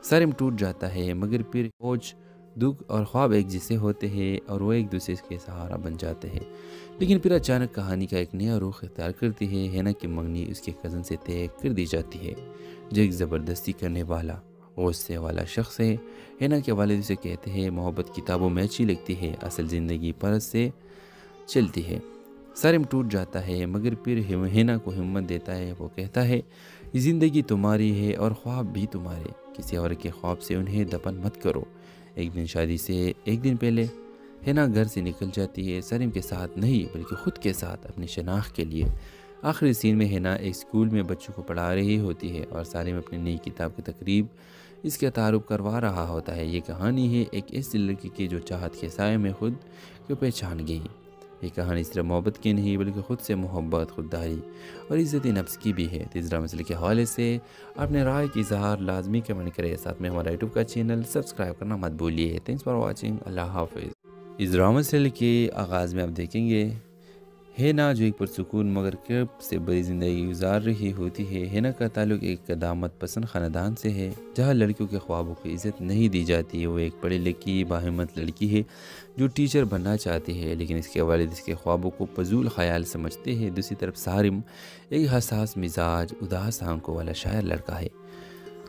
سارم ٹوٹ جاتا ہے مگر پھر سوچ، دکھ اور خواب ایک جیسے ہوتے ہیں اور وہ ایک دوسرے کے سہارا بن جاتے ہیں، لیکن پھر اچانک کہانی کا ایک نیا رخ اختیار کرتی ہے۔ ہینا کی منگنی اس کے کزن سے طے کر دی جاتی ہے جو ایک زبردستی کرنے والا، غصے والا شخص ہے۔ ہینا کے والد اسے کہتے ہیں محبت کتابوں میں اچھی لگتی ہے، اصل زندگی پرس سے چلتی ہے۔ سارم ٹوٹ جاتا ہے مگر پھر ہینا کو ہمت دیتا ہے، وہ کہتا ہے یہ زندگی تمہاری ہے اور خواب بھی تمہارے، کسی اور کے خواب سے انہیں دفن مت کرو۔ ایک دن شادی سے ایک دن پہلے ہینا گھر سے نکل جاتی ہے، سارم کے ساتھ نہیں بلکہ خود کے ساتھ اپنی شناخت کے لیے۔ آخری سین میں ہینا ایک اسکول میں بچوں کو پڑھا رہی ہوتی ہے اور سارم اپنی نئی کتاب کی تقریب اس کا تعارف کروا رہا ہوتا ہے۔ یہ کہانی ہے ایک ایسی لڑکی کی جو چاہت کے سائے میں خود کو پہچان گئی۔ یہ کہانی صرف محبت کی نہیں بلکہ خود سے محبت، خودداری اور عزت نفس کی بھی ہے۔ تیسرا مسئلے کے حوالے سے اپنے رائے کی اظہار لازمی کمنٹ کریں، ساتھ میں ہمارا یوٹیوب کا چینل سبسکرائب کرنا مت بھولیے۔ تھینکس فار واچنگ، اللہ حافظ۔ اس ڈرامہ سیریل کے آغاز میں آپ دیکھیں گے ہینا جو ایک پرسکون مگر کرب سے بڑی زندگی گزار رہی ہوتی ہے۔ ہینا کا تعلق ایک قدامت پسند خاندان سے ہے جہاں لڑکیوں کے خوابوں کی عزت نہیں دی جاتی ہے۔ وہ ایک پڑھی لکھی باہمت لڑکی ہے جو ٹیچر بننا چاہتی ہے، لیکن اس کے والد اس کے خوابوں کو فضول خیال سمجھتے ہیں۔ دوسری طرف سارم ایک حساس مزاج، اداس آنکھوں والا شاعر لڑکا ہے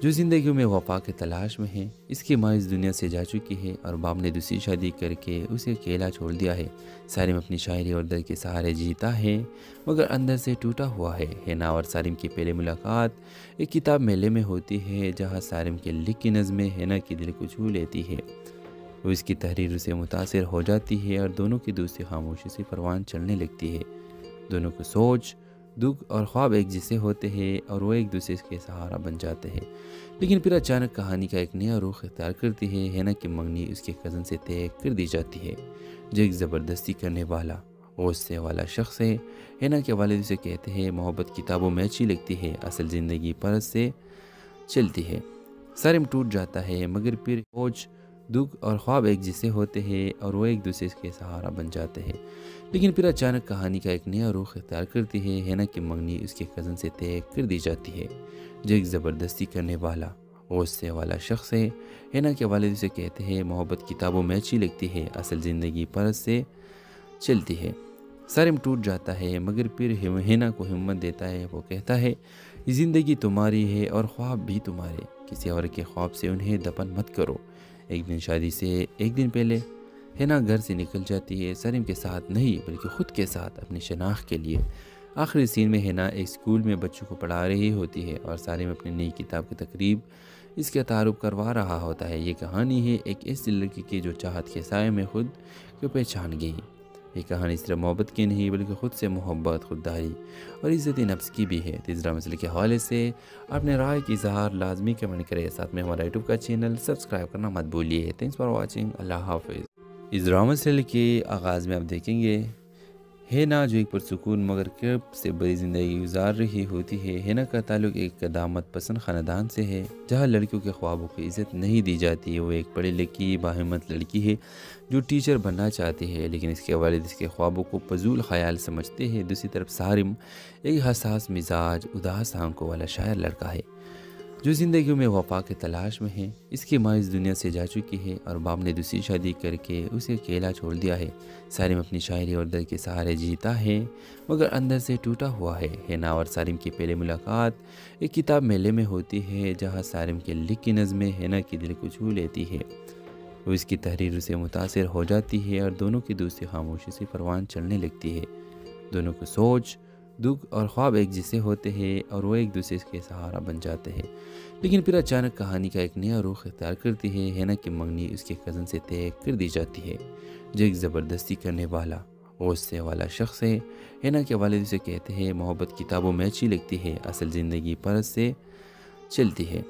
جو زندگی میں وفا کے تلاش میں ہے۔ اس کی ماں اس دنیا سے جا چکی ہے اور باپ نے دوسری شادی کر کے اسے اکیلا چھوڑ دیا ہے۔ سارم اپنی شاعری اور درد کے سہارے جیتا ہے مگر اندر سے ٹوٹا ہوا ہے۔ ہینا اور سارم کی پہلی ملاقات ایک کتاب میلے میں ہوتی ہے جہاں سارم کے لکھی نظمیں ہینا کی دل کو چھو لیتی ہے۔ وہ اس کی تحریر سے متاثر ہو جاتی ہے اور دونوں کی دوستی خاموشی سے پروان چڑھنے لگتی ہے۔ دونوں کو سوچ، دکھ اور خواب ایک جیسے ہوتے ہیں اور وہ ایک دوسرے کے سہارا بن جاتے ہیں، لیکن پھر اچانک کہانی کا ایک نیا رخ اختیار کرتی ہے۔ ہینا کی منگنی اس کے کزن سے طے کر دی جاتی ہے جو ایک زبردستی کرنے والا، غصے والا شخص ہے۔ ہینا کے والد اسے کہتے ہیں محبت کتابوں میں اچھی لگتی ہے، اصل زندگی پرس سے چلتی ہے۔ سارم ٹوٹ جاتا ہے مگر پھر سوچ، دکھ اور خواب ایک جیسے ہوتے ہیں اور وہ ایک دوسرے کے سہارا بن جاتے ہیں، لیکن پھر اچانک کہانی کا ایک نیا رخ اختیار کرتی ہے۔ ہینا کی منگنی اس کے کزن سے طے کر دی جاتی ہے جو ایک زبردستی کرنے والا، غصے والا شخص ہے۔ ہینا کے والد اسے کہتے ہیں محبت کتابوں میں اچھی لگتی ہے، اصل زندگی پرس سے چلتی ہے۔ سارم ٹوٹ جاتا ہے مگر پھر ہینا کو ہمت دیتا ہے، وہ کہتا ہے یہ زندگی تمہاری ہے اور خواب بھی تمہارے، کسی اور کے خواب سے انہیں دفن مت کرو۔ ایک دن شادی سے ایک دن پہلے ہینا گھر سے نکل جاتی ہے، سارم کے ساتھ نہیں بلکہ خود کے ساتھ اپنی شناخت کے لیے۔ آخری سین میں ہینا ایک اسکول میں بچوں کو پڑھا رہی ہوتی ہے اور سارم اپنی نئی کتاب کی تقریب اس کا تعارف کروا رہا ہوتا ہے۔ یہ کہانی ہے ایک ایسی لڑکی کی جو چاہت کے سائے میں خود کو پہچان گئی۔ یہ کہانی صرف محبت کی نہیں بلکہ خود سے محبت، خودداری اور عزت نفس کی بھی ہے۔ تیسرا مسئلے کے حوالے سے اپنے رائے کی اظہار لازمی کمنٹ کرے، ساتھ میں ہمارا یوٹیوب کا چینل سبسکرائب کرنا مت بھولیے۔ تھینکس فار واچنگ، اللہ حافظ۔ اس ڈرامہ سیریل کے آغاز میں آپ دیکھیں گے ہینا جو ایک پرسکون مگر کرب سے بڑی زندگی گزار رہی ہوتی ہے۔ ہینا کا تعلق ایک قدامت پسند خاندان سے ہے جہاں لڑکیوں کے خوابوں کی عزت نہیں دی جاتی۔ وہ ایک پڑھی لکھی باہمت لڑکی ہے جو ٹیچر بننا چاہتی ہے، لیکن اس کے والد اس کے خوابوں کو فضول خیال سمجھتے ہیں۔ دوسری طرف سارم ایک حساس مزاج، اداس آنکھوں والا شاعر لڑکا ہے جو زندگیوں میں وفا کے تلاش میں ہے۔ اس کی ماں اس دنیا سے جا چکی ہے اور باپ نے دوسری شادی کر کے اسے اکیلا چھوڑ دیا ہے۔ سارم اپنی شاعری اور درد کے سہارے جیتا ہے مگر اندر سے ٹوٹا ہوا ہے۔ ہینا اور سارم کی پہلی ملاقات ایک کتاب میلے میں ہوتی ہے جہاں سارم کے لکھی نظمیں ہینا کی دل کو چھو لیتی ہے۔ وہ اس کی تحریر سے متاثر ہو جاتی ہے اور دونوں کی دوستی خاموشی سے پروان چڑھنے لگتی ہے۔ دونوں کو سوچ، دکھ اور خواب ایک جیسے ہوتے ہیں اور وہ ایک دوسرے کے سہارا بن جاتے ہیں، لیکن پھر اچانک کہانی کا ایک نیا رخ اختیار کرتی ہے۔ ہینا کی منگنی اس کے کزن سے طے کر دی جاتی ہے جو ایک زبردستی کرنے والا، غصے والا شخص ہے۔ ہینا کے والد اسے کہتے ہیں محبت کتابوں میں اچھی لگتی ہے، اصل زندگی پرس سے چلتی ہے۔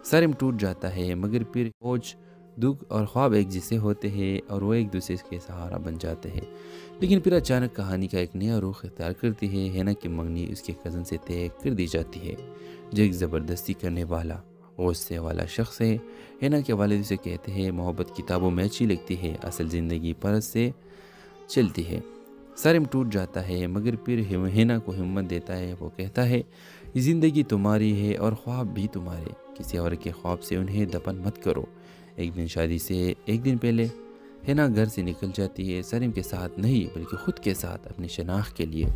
سارم ٹوٹ جاتا ہے مگر پھر سوچ، دکھ اور خواب ایک جیسے ہوتے ہیں اور وہ ایک دوسرے کے سہارا بن جاتے ہیں، لیکن پھر اچانک کہانی کا ایک نیا رخ اختیار کرتی ہے۔ ہینا کی منگنی اس کے کزن سے طے کر دی جاتی ہے جو ایک زبردستی کرنے والا، غصے والا شخص ہے۔ ہینا کے والد اسے کہتے ہیں محبت کتابوں میں اچھی لگتی ہے، اصل زندگی پرس سے چلتی ہے۔ سارم ٹوٹ جاتا ہے مگر پھر ہینا کو ہمت دیتا ہے۔ وہ کہتا ہے یہ زندگی تمہاری ہے اور خواب بھی تمہارے، کسی اور کے خواب سے انہیں دفن مت کرو۔ ایک دن شادی سے ایک دن پہلے ہینا گھر سے نکل جاتی ہے، سارم کے ساتھ نہیں بلکہ خود کے ساتھ اپنی شناخت کے لیے۔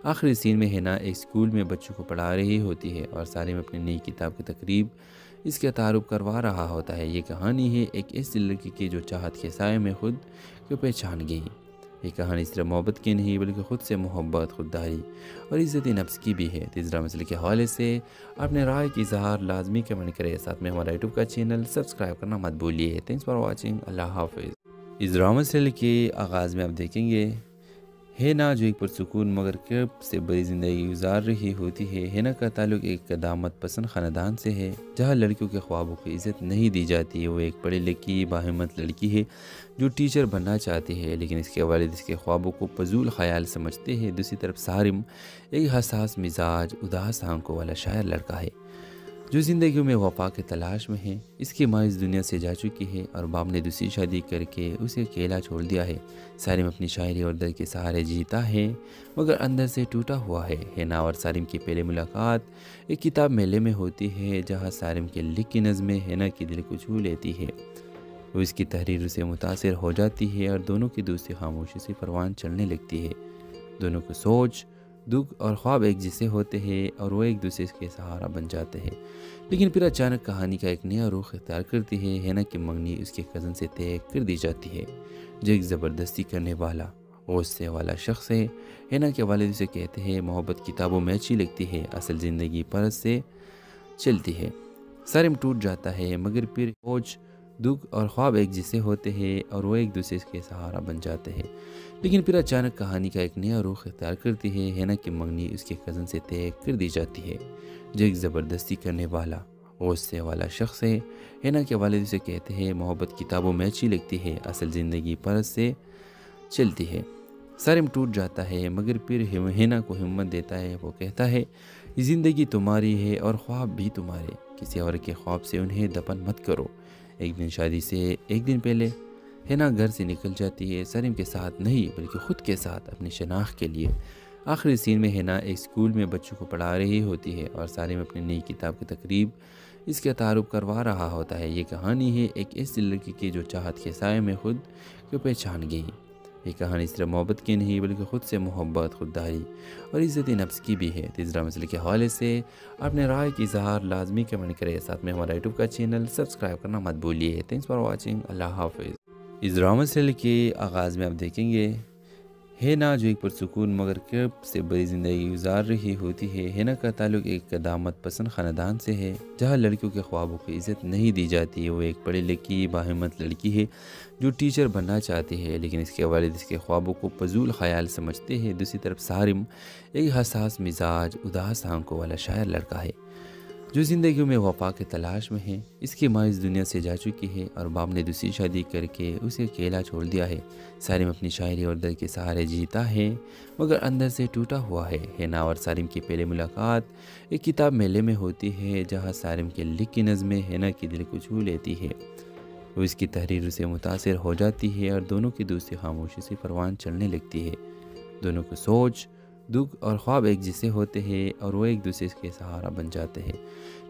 آخری سین میں ہینا ایک اسکول میں بچوں کو پڑھا رہی ہوتی ہے اور سارم اپنی نئی کتاب کی تقریب اس کا تعارف کروا رہا ہوتا ہے۔ یہ کہانی ہے ایک ایسی لڑکی کی جو چاہت کے سائے میں خود کو پہچان گئی۔ یہ کہانی صرف محبت کی نہیں بلکہ خود سے محبت، خودداری اور عزت نفس کی بھی ہے۔ تیسرا مسئلے کے حوالے سے اپنے رائے کی اظہار لازمی کمنٹ کرے، ساتھ میں ہمارا یوٹیوب کا چینل سبسکرائب کرنا مت بھولیے۔ تھینکس فار واچنگ، اللہ حافظ۔ اس ڈرامہ سیریل کے آغاز میں آپ دیکھیں گے ہینا جو ایک پرسکون مگر کرب سے بڑی زندگی گزار رہی ہوتی ہے۔ ہینا کا تعلق ایک قدامت پسند خاندان سے ہے جہاں لڑکیوں کے خوابوں کی عزت نہیں دی جاتی۔ وہ ایک پڑھی لکھی باہمت لڑکی ہے جو ٹیچر بننا چاہتی ہے، لیکن اس کے والد اس کے خوابوں کو فضول خیال سمجھتے ہیں۔ دوسری طرف سارم ایک حساس مزاج، اداس آنکھوں والا شاعر لڑکا ہے جو زندگیوں میں وفا کے تلاش میں ہے۔ اس کی ماں اس دنیا سے جا چکی ہے اور باپ نے دوسری شادی کر کے اسے اکیلا چھوڑ دیا ہے۔ سارم اپنی شاعری اور درد کے سہارے جیتا ہے مگر اندر سے ٹوٹا ہوا ہے۔ ہینا اور سارم کی پہلی ملاقات ایک کتاب میلے میں ہوتی ہے جہاں سارم کے لکھی نظمیں ہینا کی دل کو چھو لیتی ہے۔ وہ اس کی تحریر سے متاثر ہو جاتی ہے اور دونوں کی دوستی خاموشی سے پروان چڑھنے لگتی ہے۔ دونوں کو سوچ، دکھ اور خواب ایک جیسے ہوتے ہیں اور وہ ایک دوسرے کے سہارا بن جاتے ہیں، لیکن پھر اچانک کہانی کا ایک نیا رخ اختیار کرتی ہے۔ ہینا کی منگنی اس کے کزن سے طے کر دی جاتی ہے جو ایک زبردستی کرنے والا، غصے والا شخص ہے۔ ہینا کے والد اسے کہتے ہیں محبت کتابوں میں اچھی لگتی ہے، اصل زندگی پرس سے چلتی ہے۔ سارم ٹوٹ جاتا ہے مگر پھر سوچ، دکھ اور خواب ایک جیسے ہوتے ہیں اور وہ ایک دوسرے کے سہارا بن جاتے ہیں، لیکن پھر اچانک کہانی کا ایک نیا رخ اختیار کرتی ہے۔ ہینا کی منگنی اس کے کزن سے طے کر دی جاتی ہے جو ایک زبردستی کرنے والا، غصے والا شخص ہے۔ ہینا کے والد اسے کہتے ہیں محبت کتابوں میں اچھی لگتی ہے، اصل زندگی پرس سے چلتی ہے۔ سارم ٹوٹ جاتا ہے مگر پھر ہینا کو ہمت دیتا ہے۔ وہ کہتا ہے یہ زندگی تمہاری ہے اور خواب بھی تمہارے، کسی اور کے خواب سے انہیں دفن مت کرو۔ ایک دن شادی سے ایک دن پہلے ہینا گھر سے نکل جاتی ہے، سارم کے ساتھ نہیں بلکہ خود کے ساتھ اپنی شناخت کے لیے۔ آخری سین میں ہینا ایک اسکول میں بچوں کو پڑھا رہی ہوتی ہے اور سارم اپنی نئی کتاب کی تقریب اس کا تعارف کروا رہا ہوتا ہے۔ یہ کہانی ہے ایک ایسی لڑکی کی جو چاہت کے سائے میں خود کو پہچان گئی۔ یہ کہانی صرف محبت کی نہیں بلکہ خود سے محبت، خودداری اور عزت نفس کی بھی ہے۔ تیسرا مسئلے کے حوالے سے اپنے رائے کی اظہار لازمی کمنٹ کرے، ساتھ میں ہمارا یوٹیوب کا چینل سبسکرائب کرنا مت بھولیے۔ تھینکس فار واچنگ، اللہ حافظ۔ اس ڈرامہ سیریل کے آغاز میں آپ دیکھیں گے ہینا جو ایک پرسکون مگر کرب سے بڑی زندگی گزار رہی ہوتی ہے۔ ہینا کا تعلق ایک قدامت پسند خاندان سے ہے جہاں لڑکیوں کے خوابوں کو عزت نہیں دی جاتی ہے۔ وہ ایک پڑھی لکھی باہمت لڑکی ہے جو ٹیچر بننا چاہتی ہے، لیکن اس کے والد اس کے خوابوں کو فضول خیال سمجھتے ہیں۔ دوسری طرف سارم ایک حساس مزاج، اداس آنکھوں والا شاعر لڑکا ہے جو زندگیوں میں وفا کے تلاش میں ہے۔ اس کی ماں اس دنیا سے جا چکی ہے اور باپ نے دوسری شادی کر کے اسے اکیلا چھوڑ دیا ہے۔ سارم اپنی شاعری اور درد کے سہارے جیتا ہے مگر اندر سے ٹوٹا ہوا ہے۔ ہینا اور سارم کی پہلی ملاقات ایک کتاب میلے میں ہوتی ہے جہاں سارم کے لکھی نظمیں ہینا کی دل کو چھو لیتی ہے۔ وہ اس کی تحریر سے متاثر ہو جاتی ہے اور دونوں کی دوستی خاموشی سے پروان چلنے لگتی ہے۔ دونوں کو سوچ، دکھ اور خواب ایک جیسے ہوتے ہیں اور وہ ایک دوسرے کے سہارا بن جاتے ہیں،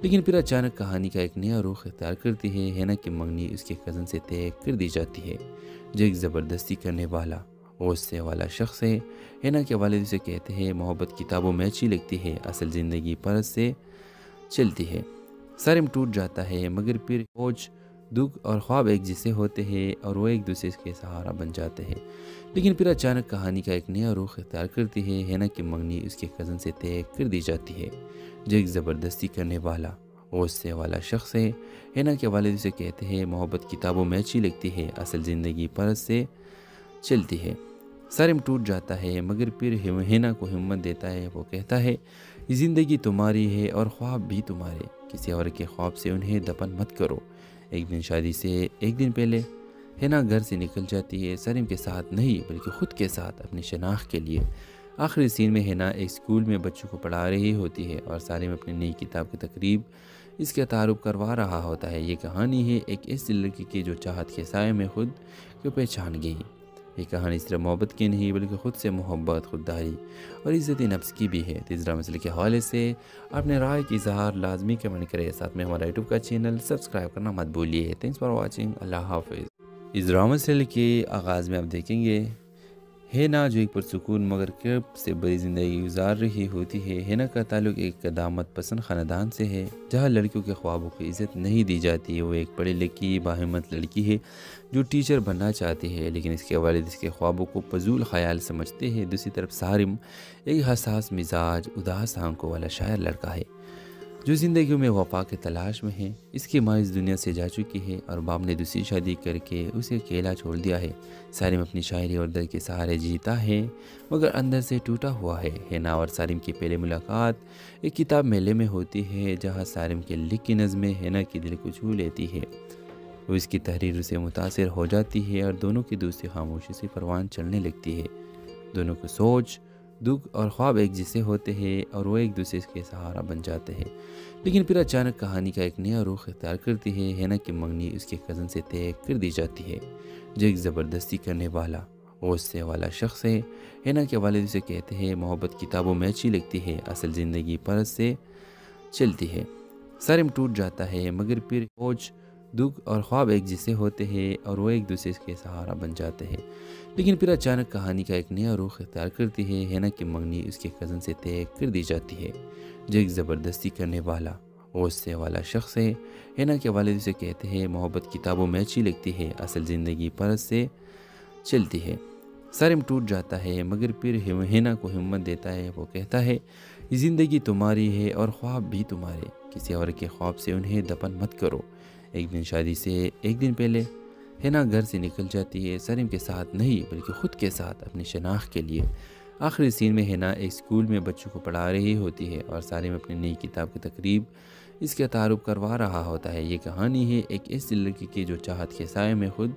لیکن پھر اچانک کہانی کا ایک نیا رخ اختیار کرتی ہے۔ ہینا کی منگنی اس کے کزن سے طے کر دی جاتی ہے جو ایک زبردستی کرنے والا، غصے والا شخص ہے۔ ہینا کے والد اسے کہتے ہیں محبت کتابوں میں اچھی لگتی ہے، اصل زندگی پرس سے چلتی ہے۔ سارم ٹوٹ جاتا ہے مگر پھر سوچ، دکھ اور خواب ایک جیسے ہوتے ہیں اور وہ ایک دوسرے کے سہارا بن جاتے ہیں، لیکن پھر اچانک کہانی کا ایک نیا رخ اختیار کرتی ہے۔ ہینا کی منگنی اس کے کزن سے طے کر دی جاتی ہے جو ایک زبردستی کرنے والا، غصے والا شخص ہے۔ ہینا کے والد اسے کہتے ہیں محبت کتابوں میں اچھی لگتی ہے، اصل زندگی پرس سے چلتی ہے۔ سارم ٹوٹ جاتا ہے مگر پھر ہینا کو ہمت دیتا ہے۔ وہ کہتا ہے زندگی تمہاری ہے اور خواب بھی تمہارے، کسی اور کے خواب سے انہیں دفن مت کرو۔ ایک دن شادی سے ایک دن پہلے ہینا گھر سے نکل جاتی ہے، سارم کے ساتھ نہیں بلکہ خود کے ساتھ اپنی شناخت کے لیے۔ آخری سین میں ہینا ایک اسکول میں بچوں کو پڑھا رہی ہوتی ہے اور سارم اپنی نئی کتاب کی تقریب اس کا تعارف کروا رہا ہوتا ہے۔ یہ کہانی ہے ایک ایسی لڑکی کی جو چاہت کے سائے میں خود کو پہچان گئی۔ یہ کہانی صرف محبت کی نہیں بلکہ خود سے محبت، خودداری اور عزت نفس کی بھی ہے۔ تیسرا مسئلے کے حوالے سے اپنے رائے کی اظہار لازمی کمنٹ کریں، ساتھ میں ہمارا یوٹیوب کا چینل سبسکرائب کرنا مت بھولیے۔ تھینکس فار واچنگ، اللہ حافظ۔ اس ڈرامہ سیریل کے آغاز میں آپ دیکھیں گے ہینا جو ایک پرسکون مگر کرب سے بڑی زندگی گزار رہی ہوتی ہے۔ ہینا کا تعلق ایک قدامت پسند خاندان سے ہے جہاں لڑکیوں کے خوابوں کو عزت نہیں دی جاتی ہے۔ وہ ایک پڑھی لکھی باہمت لڑکی ہے جو ٹیچر بننا چاہتی ہے، لیکن اس کے والد اس کے خوابوں کو فضول خیال سمجھتے ہیں۔ دوسری طرف سارم ایک حساس مزاج، اداس آنکھوں والا شاعر لڑکا ہے جو زندگیوں میں وفا کے تلاش میں ہے۔ اس کی ماں اس دنیا سے جا چکی ہے اور باپ نے دوسری شادی کر کے اسے اکیلا چھوڑ دیا ہے۔ سارم اپنی شاعری اور درد کے سہارے جیتا ہے مگر اندر سے ٹوٹا ہوا ہے۔ ہینا اور سارم کی پہلی ملاقات ایک کتاب میلے میں ہوتی ہے جہاں سارم کے لکھی نظمیں ہینا کی دل کو چھو لیتی ہے۔ وہ اس کی تحریر سے متاثر ہو جاتی ہے اور دونوں کی دوستی خاموشی سے پروان چلنے لگتی ہے۔ دونوں کو سوچ، دکھ اور خواب ایک جیسے ہوتے ہیں اور وہ ایک دوسرے کے سہارا بن جاتے ہیں، لیکن پھر اچانک کہانی کا ایک نیا رخ اختیار کرتی ہے۔ ہینا کی منگنی اس کے کزن سے طے کر دی جاتی ہے جو ایک زبردستی کرنے والا، غصے والا شخص ہے۔ ہینا کے والد اسے کہتے ہیں محبت کتابوں میں اچھی لگتی ہے، اصل زندگی پرس سے چلتی ہے۔ سارم ٹوٹ جاتا ہے مگر پھر سوچ، دکھ اور خواب ایک جیسے ہوتے ہیں اور وہ ایک دوسرے کے سہارا بن جاتے ہیں، لیکن پھر اچانک کہانی کا ایک نیا رخ اختیار کرتی ہے۔ ہینا کی منگنی اس کے کزن سے طے کر دی جاتی ہے جو ایک زبردستی کرنے والا، غصے والا شخص ہے۔ ہینا کے والد اسے کہتے ہیں محبت کتابوں میں اچھی لگتی ہے، اصل زندگی پرس سے چلتی ہے۔ سارم ٹوٹ جاتا ہے مگر پھر ہینا کو ہمت دیتا ہے۔ وہ کہتا ہے زندگی تمہاری ہے اور خواب بھی تمہارے، کسی اور کے خواب سے انہیں دفن مت کرو۔ ایک دن شادی سے ایک دن پہلے ہینا گھر سے نکل جاتی ہے، سارم کے ساتھ نہیں بلکہ خود کے ساتھ اپنی شناخت کے لیے۔ آخری سین میں ہینا ایک اسکول میں بچوں کو پڑھا رہی ہوتی ہے اور سارم اپنی نئی کتاب کی تقریب اس کا تعارف کروا رہا ہوتا ہے۔ یہ کہانی ہے ایک ایسی لڑکی کی جو چاہت کے سائے میں خود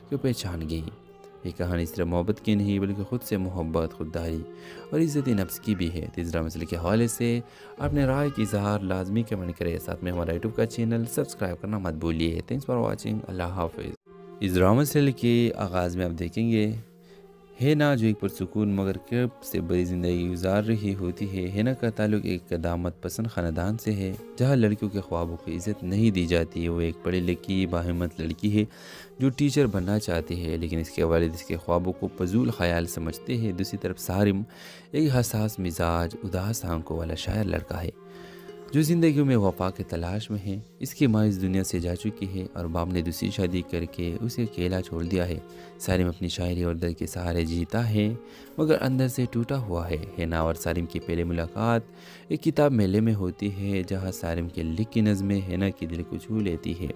کو پہچان گئی۔ یہ کہانی صرف محبت کی نہیں بلکہ خود سے محبت، خودداری اور عزت نفس کی بھی ہے۔ تیسرا مسئلے کے حوالے سے اپنے رائے کی اظہار لازمی کمنٹ کریں، ساتھ میں ہمارا یوٹیوب کا چینل سبسکرائب کرنا مت بھولیے۔ تھینکس فار واچنگ، اللہ حافظ۔ اس ڈرامہ سیریل کے آغاز میں آپ دیکھیں گے ہینا جو ایک پرسکون مگر کرب سے بڑی زندگی گزار رہی ہوتی ہے۔ ہینا کا تعلق ایک قدامت پسند خاندان سے ہے جہاں لڑکیوں کے خوابوں کو عزت نہیں دی جاتی ہے۔ وہ ایک پڑھی لکھی باہمت لڑکی ہے جو ٹیچر بننا چاہتی ہے، لیکن اس کے والد اس کے خوابوں کو فضول خیال سمجھتے ہیں۔ دوسری طرف سارم ایک حساس مزاج، اداس آنکھوں والا شاعر لڑکا ہے جو زندگیوں میں وفا کے تلاش میں ہے، اس کی ماں اس دنیا سے جا چکی ہے اور باپ نے دوسری شادی کر کے اسے اکیلا چھوڑ دیا ہے۔ سالم اپنی شاعری اور درد کے سہارے جیتا ہے مگر اندر سے ٹوٹا ہوا ہے۔ ہینا اور سالم کی پہلی ملاقات ایک کتاب میلے میں ہوتی ہے جہاں سالم کے لکھی نظمیں ہینا کی دل کو چھو لیتی ہے۔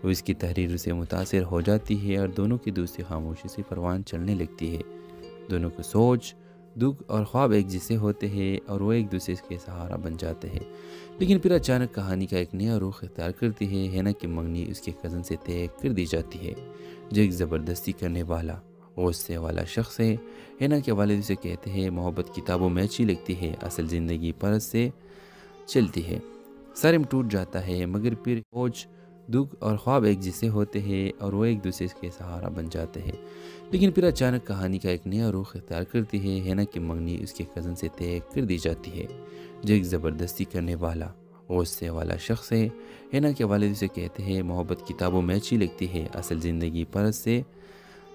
وہ اس کی تحریر سے متاثر ہو جاتی ہے اور دونوں کی دوستی خاموشی سے پروان چڑھنے لگتی ہے۔ دونوں کو سوچ، دکھ اور خواب ایک جیسے ہوتے ہیں اور وہ ایک دوسرے کے سہارا بن جاتے ہیں، لیکن پھر اچانک کہانی کا ایک نیا رخ اختیار کرتی ہے۔ ہینا کی منگنی اس کے کزن سے طے کر دی جاتی ہے جو ایک زبردستی کرنے والا، غصے والا شخص ہے۔ ہینا کے والد اسے کہتے ہیں محبت کتابوں میں اچھی لگتی ہے، اصل زندگی پرس سے چلتی ہے۔ سالم ٹوٹ جاتا ہے مگر پھر سوچ، دکھ اور خواب ایک جیسے ہوتے ہیں اور وہ ایک دوسرے کے سہارا بن جاتے ہیں، لیکن پھر اچانک کہانی کا ایک نیا رخ اختیار کرتی ہے۔ ہینا کی منگنی اس کے کزن سے طے کر دی جاتی ہے جو ایک زبردستی کرنے والا، غصے والا شخص ہے۔ ہینا کے والد اسے کہتے ہیں محبت کتابوں میں اچھی لگتی ہے، اصل زندگی پرس سے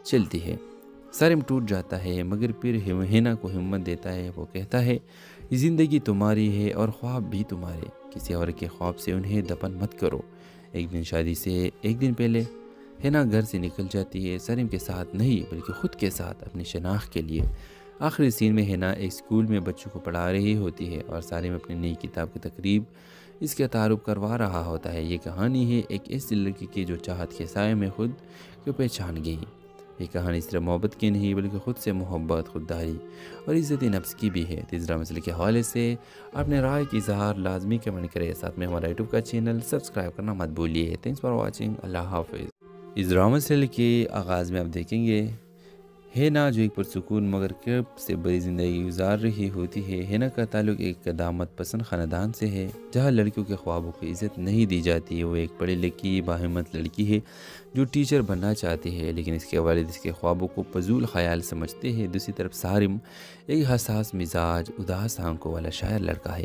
چلتی ہے۔ سالم ٹوٹ جاتا ہے مگر پھر ہینا کو ہمت دیتا ہے۔ وہ کہتا ہے یہ زندگی تمہاری ہے اور خواب بھی تمہارے، کسی اور کے خواب سے انہیں دفن مت کرو۔ ایک دن شادی سے ایک دن پہلے ہینا گھر سے نکل جاتی ہے، سالم کے ساتھ نہیں بلکہ خود کے ساتھ اپنی شناخت کے لیے۔ آخری سین میں ہینا ایک اسکول میں بچوں کو پڑھا رہی ہوتی ہے اور سالم اپنی نئی کتاب کی تقریب اس کا تعارف کروا رہا ہوتا ہے۔ یہ کہانی ہے ایک ایسی لڑکی کی جو چاہت کے سائے میں خود کو پہچان گئی۔ یہ کہانی صرف محبت کی نہیں بلکہ خود سے محبت، خودداری اور عزت نفس کی بھی ہے۔ تیسرا مسئلے کے حوالے سے اپنے رائے کی اظہار لازمی کمنٹ کریں، ساتھ میں ہمارا یوٹیوب کا چینل سبسکرائب کرنا مت بھولیے۔ تھینکس فار واچنگ، اللہ حافظ۔ اس ڈرامہ سیریل کے آغاز میں آپ دیکھیں گے ہینا جو ایک پرسکون مگر کرب سے بڑی زندگی گزار رہی ہوتی ہے۔ ہینا کا تعلق ایک قدامت پسند خاندان سے ہے جہاں لڑکیوں کے خوابوں کی عزت نہیں دی جاتی۔ وہ ایک پڑھی لکھی باہمت لڑکی ہے جو ٹیچر بننا چاہتی ہے، لیکن اس کے والد اس کے خوابوں کو فضول خیال سمجھتے ہیں۔ دوسری طرف سالم ایک حساس مزاج، اداس آنکھوں والا شاعر لڑکا ہے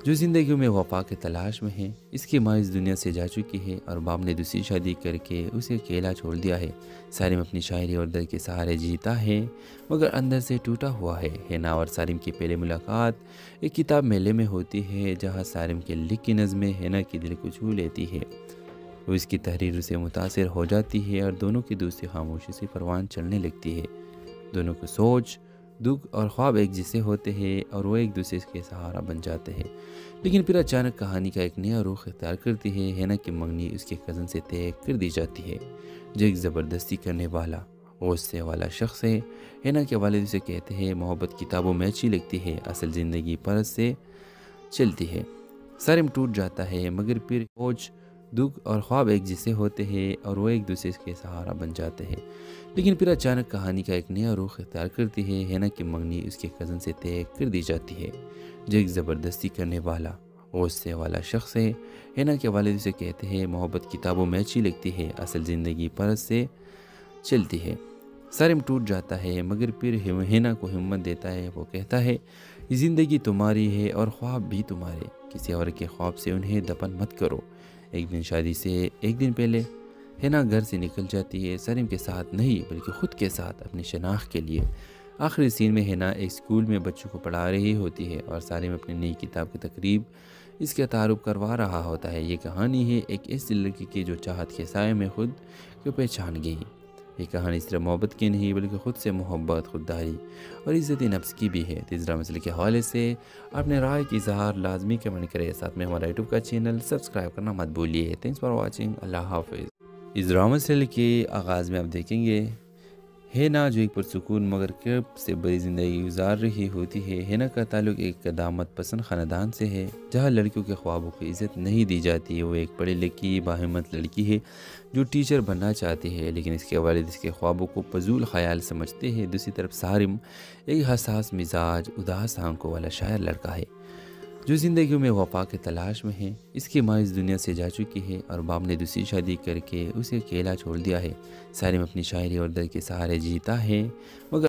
جو زندگیوں میں وفا کے تلاش میں ہے۔ اس کی ماں اس دنیا سے جا چکی ہے اور باپ نے دوسری شادی کر کے اسے اکیلا چھوڑ دیا ہے۔ سالم اپنی شاعری اور درد کے سہارے جیتا ہے مگر اندر سے ٹوٹا ہوا ہے۔ ہینا اور سالم کی پہلی ملاقات ایک کتاب میلے میں ہوتی ہے جہاں سالم کے لکھی نظمیں ہینا کی دل کو چھو لیتی ہے۔ وہ اس کی تحریر سے متاثر ہو جاتی ہے اور دونوں کی دوستی خاموشی سے پروان چڑھنے لگتی ہے۔ دونوں کو سوچ، دکھ اور خواب ایک جیسے ہوتے ہیں اور وہ ایک دوسرے کے سہارا بن جاتے ہیں، لیکن پھر اچانک کہانی کا ایک نیا رخ اختیار کرتی ہے۔ ہینا کی منگنی اس کے کزن سے طے کر دی جاتی ہے جو ایک زبردستی کرنے والا، غصے والا شخص ہے۔ ہینا کے والد اسے کہتے ہیں محبت کتابوں میں اچھی لگتی ہے، اصل زندگی پرس سے چلتی ہے۔ سالم ٹوٹ جاتا ہے مگر پھر سوچ، دکھ اور خواب ایک جیسے ہوتے ہیں اور وہ ایک دوسرے کے سہارا بن جاتے ہیں، لیکن پھر اچانک کہانی کا ایک نیا رخ اختیار کرتی ہے۔ ہینا کی منگنی اس کے کزن سے طے کر دی جاتی ہے جو ایک زبردستی کرنے والا، غصے والا شخص ہے۔ ہینا کے والد اسے کہتے ہیں محبت کتابوں میں اچھی لگتی ہے، اصل زندگی پرس سے چلتی ہے۔ سالم ٹوٹ جاتا ہے مگر پھر ہینا کو ہمت دیتا ہے۔ وہ کہتا ہے یہ زندگی تمہاری ہے اور خواب بھی تمہارے، کسی اور کے خواب سے انہیں دفن مت کرو۔ ایک دن شادی سے ایک دن پہلے ہینا گھر سے نکل جاتی ہے، سالم کے ساتھ نہیں بلکہ خود کے ساتھ اپنی شناخت کے لیے۔ آخری سین میں ہینا ایک اسکول میں بچوں کو پڑھا رہی ہوتی ہے اور سالم اپنی نئی کتاب کی تقریب اس کا تعارف کروا رہا ہوتا ہے۔ یہ کہانی ہے ایک ایسی لڑکی کی جو چاہت کے سائے میں خود کو پہچان گئی۔ یہ کہانی صرف محبت کی نہیں بلکہ خود سے محبت، خودداری اور عزت نفس کی بھی ہے۔ تیسرا مسئلے کے حوالے سے اپنے رائے کی اظہار لازمی کمنٹ کریں، ساتھ میں ہمارا یوٹیوب کا چینل سبسکرائب کرنا مت بھولیے۔ تھینکس فار واچنگ، اللہ حافظ۔ اس ڈرامہ سیریل کے آغاز میں آپ دیکھیں گے ہینا جو ایک پرسکون مگر کرب سے بڑی زندگی گزار رہی ہوتی ہے۔ ہینا کا تعلق ایک قدامت پسند خاندان سے ہے جہاں لڑکیوں کے خوابوں کی عزت نہیں دی جاتی۔ وہ ایک پڑھی لکھی باہمت لڑکی ہے جو ٹیچر بننا چاہتی ہے، لیکن اس کے والد اس کے خوابوں کو فضول خیال سمجھتے ہیں۔ دوسری طرف سالم ایک حساس مزاج، اداس آنکھوں والا شاعر لڑکا ہے جو زندگیوں میں وفا کے تلاش میں ہے۔ اس کی ماں اس دنیا سے جا چکی ہے اور باپ نے دوسری شادی کر کے اسے اکیلا چھوڑ دیا ہے۔ سالم اپنی شاعری اور درد کے سہارے جیتا ہے مگر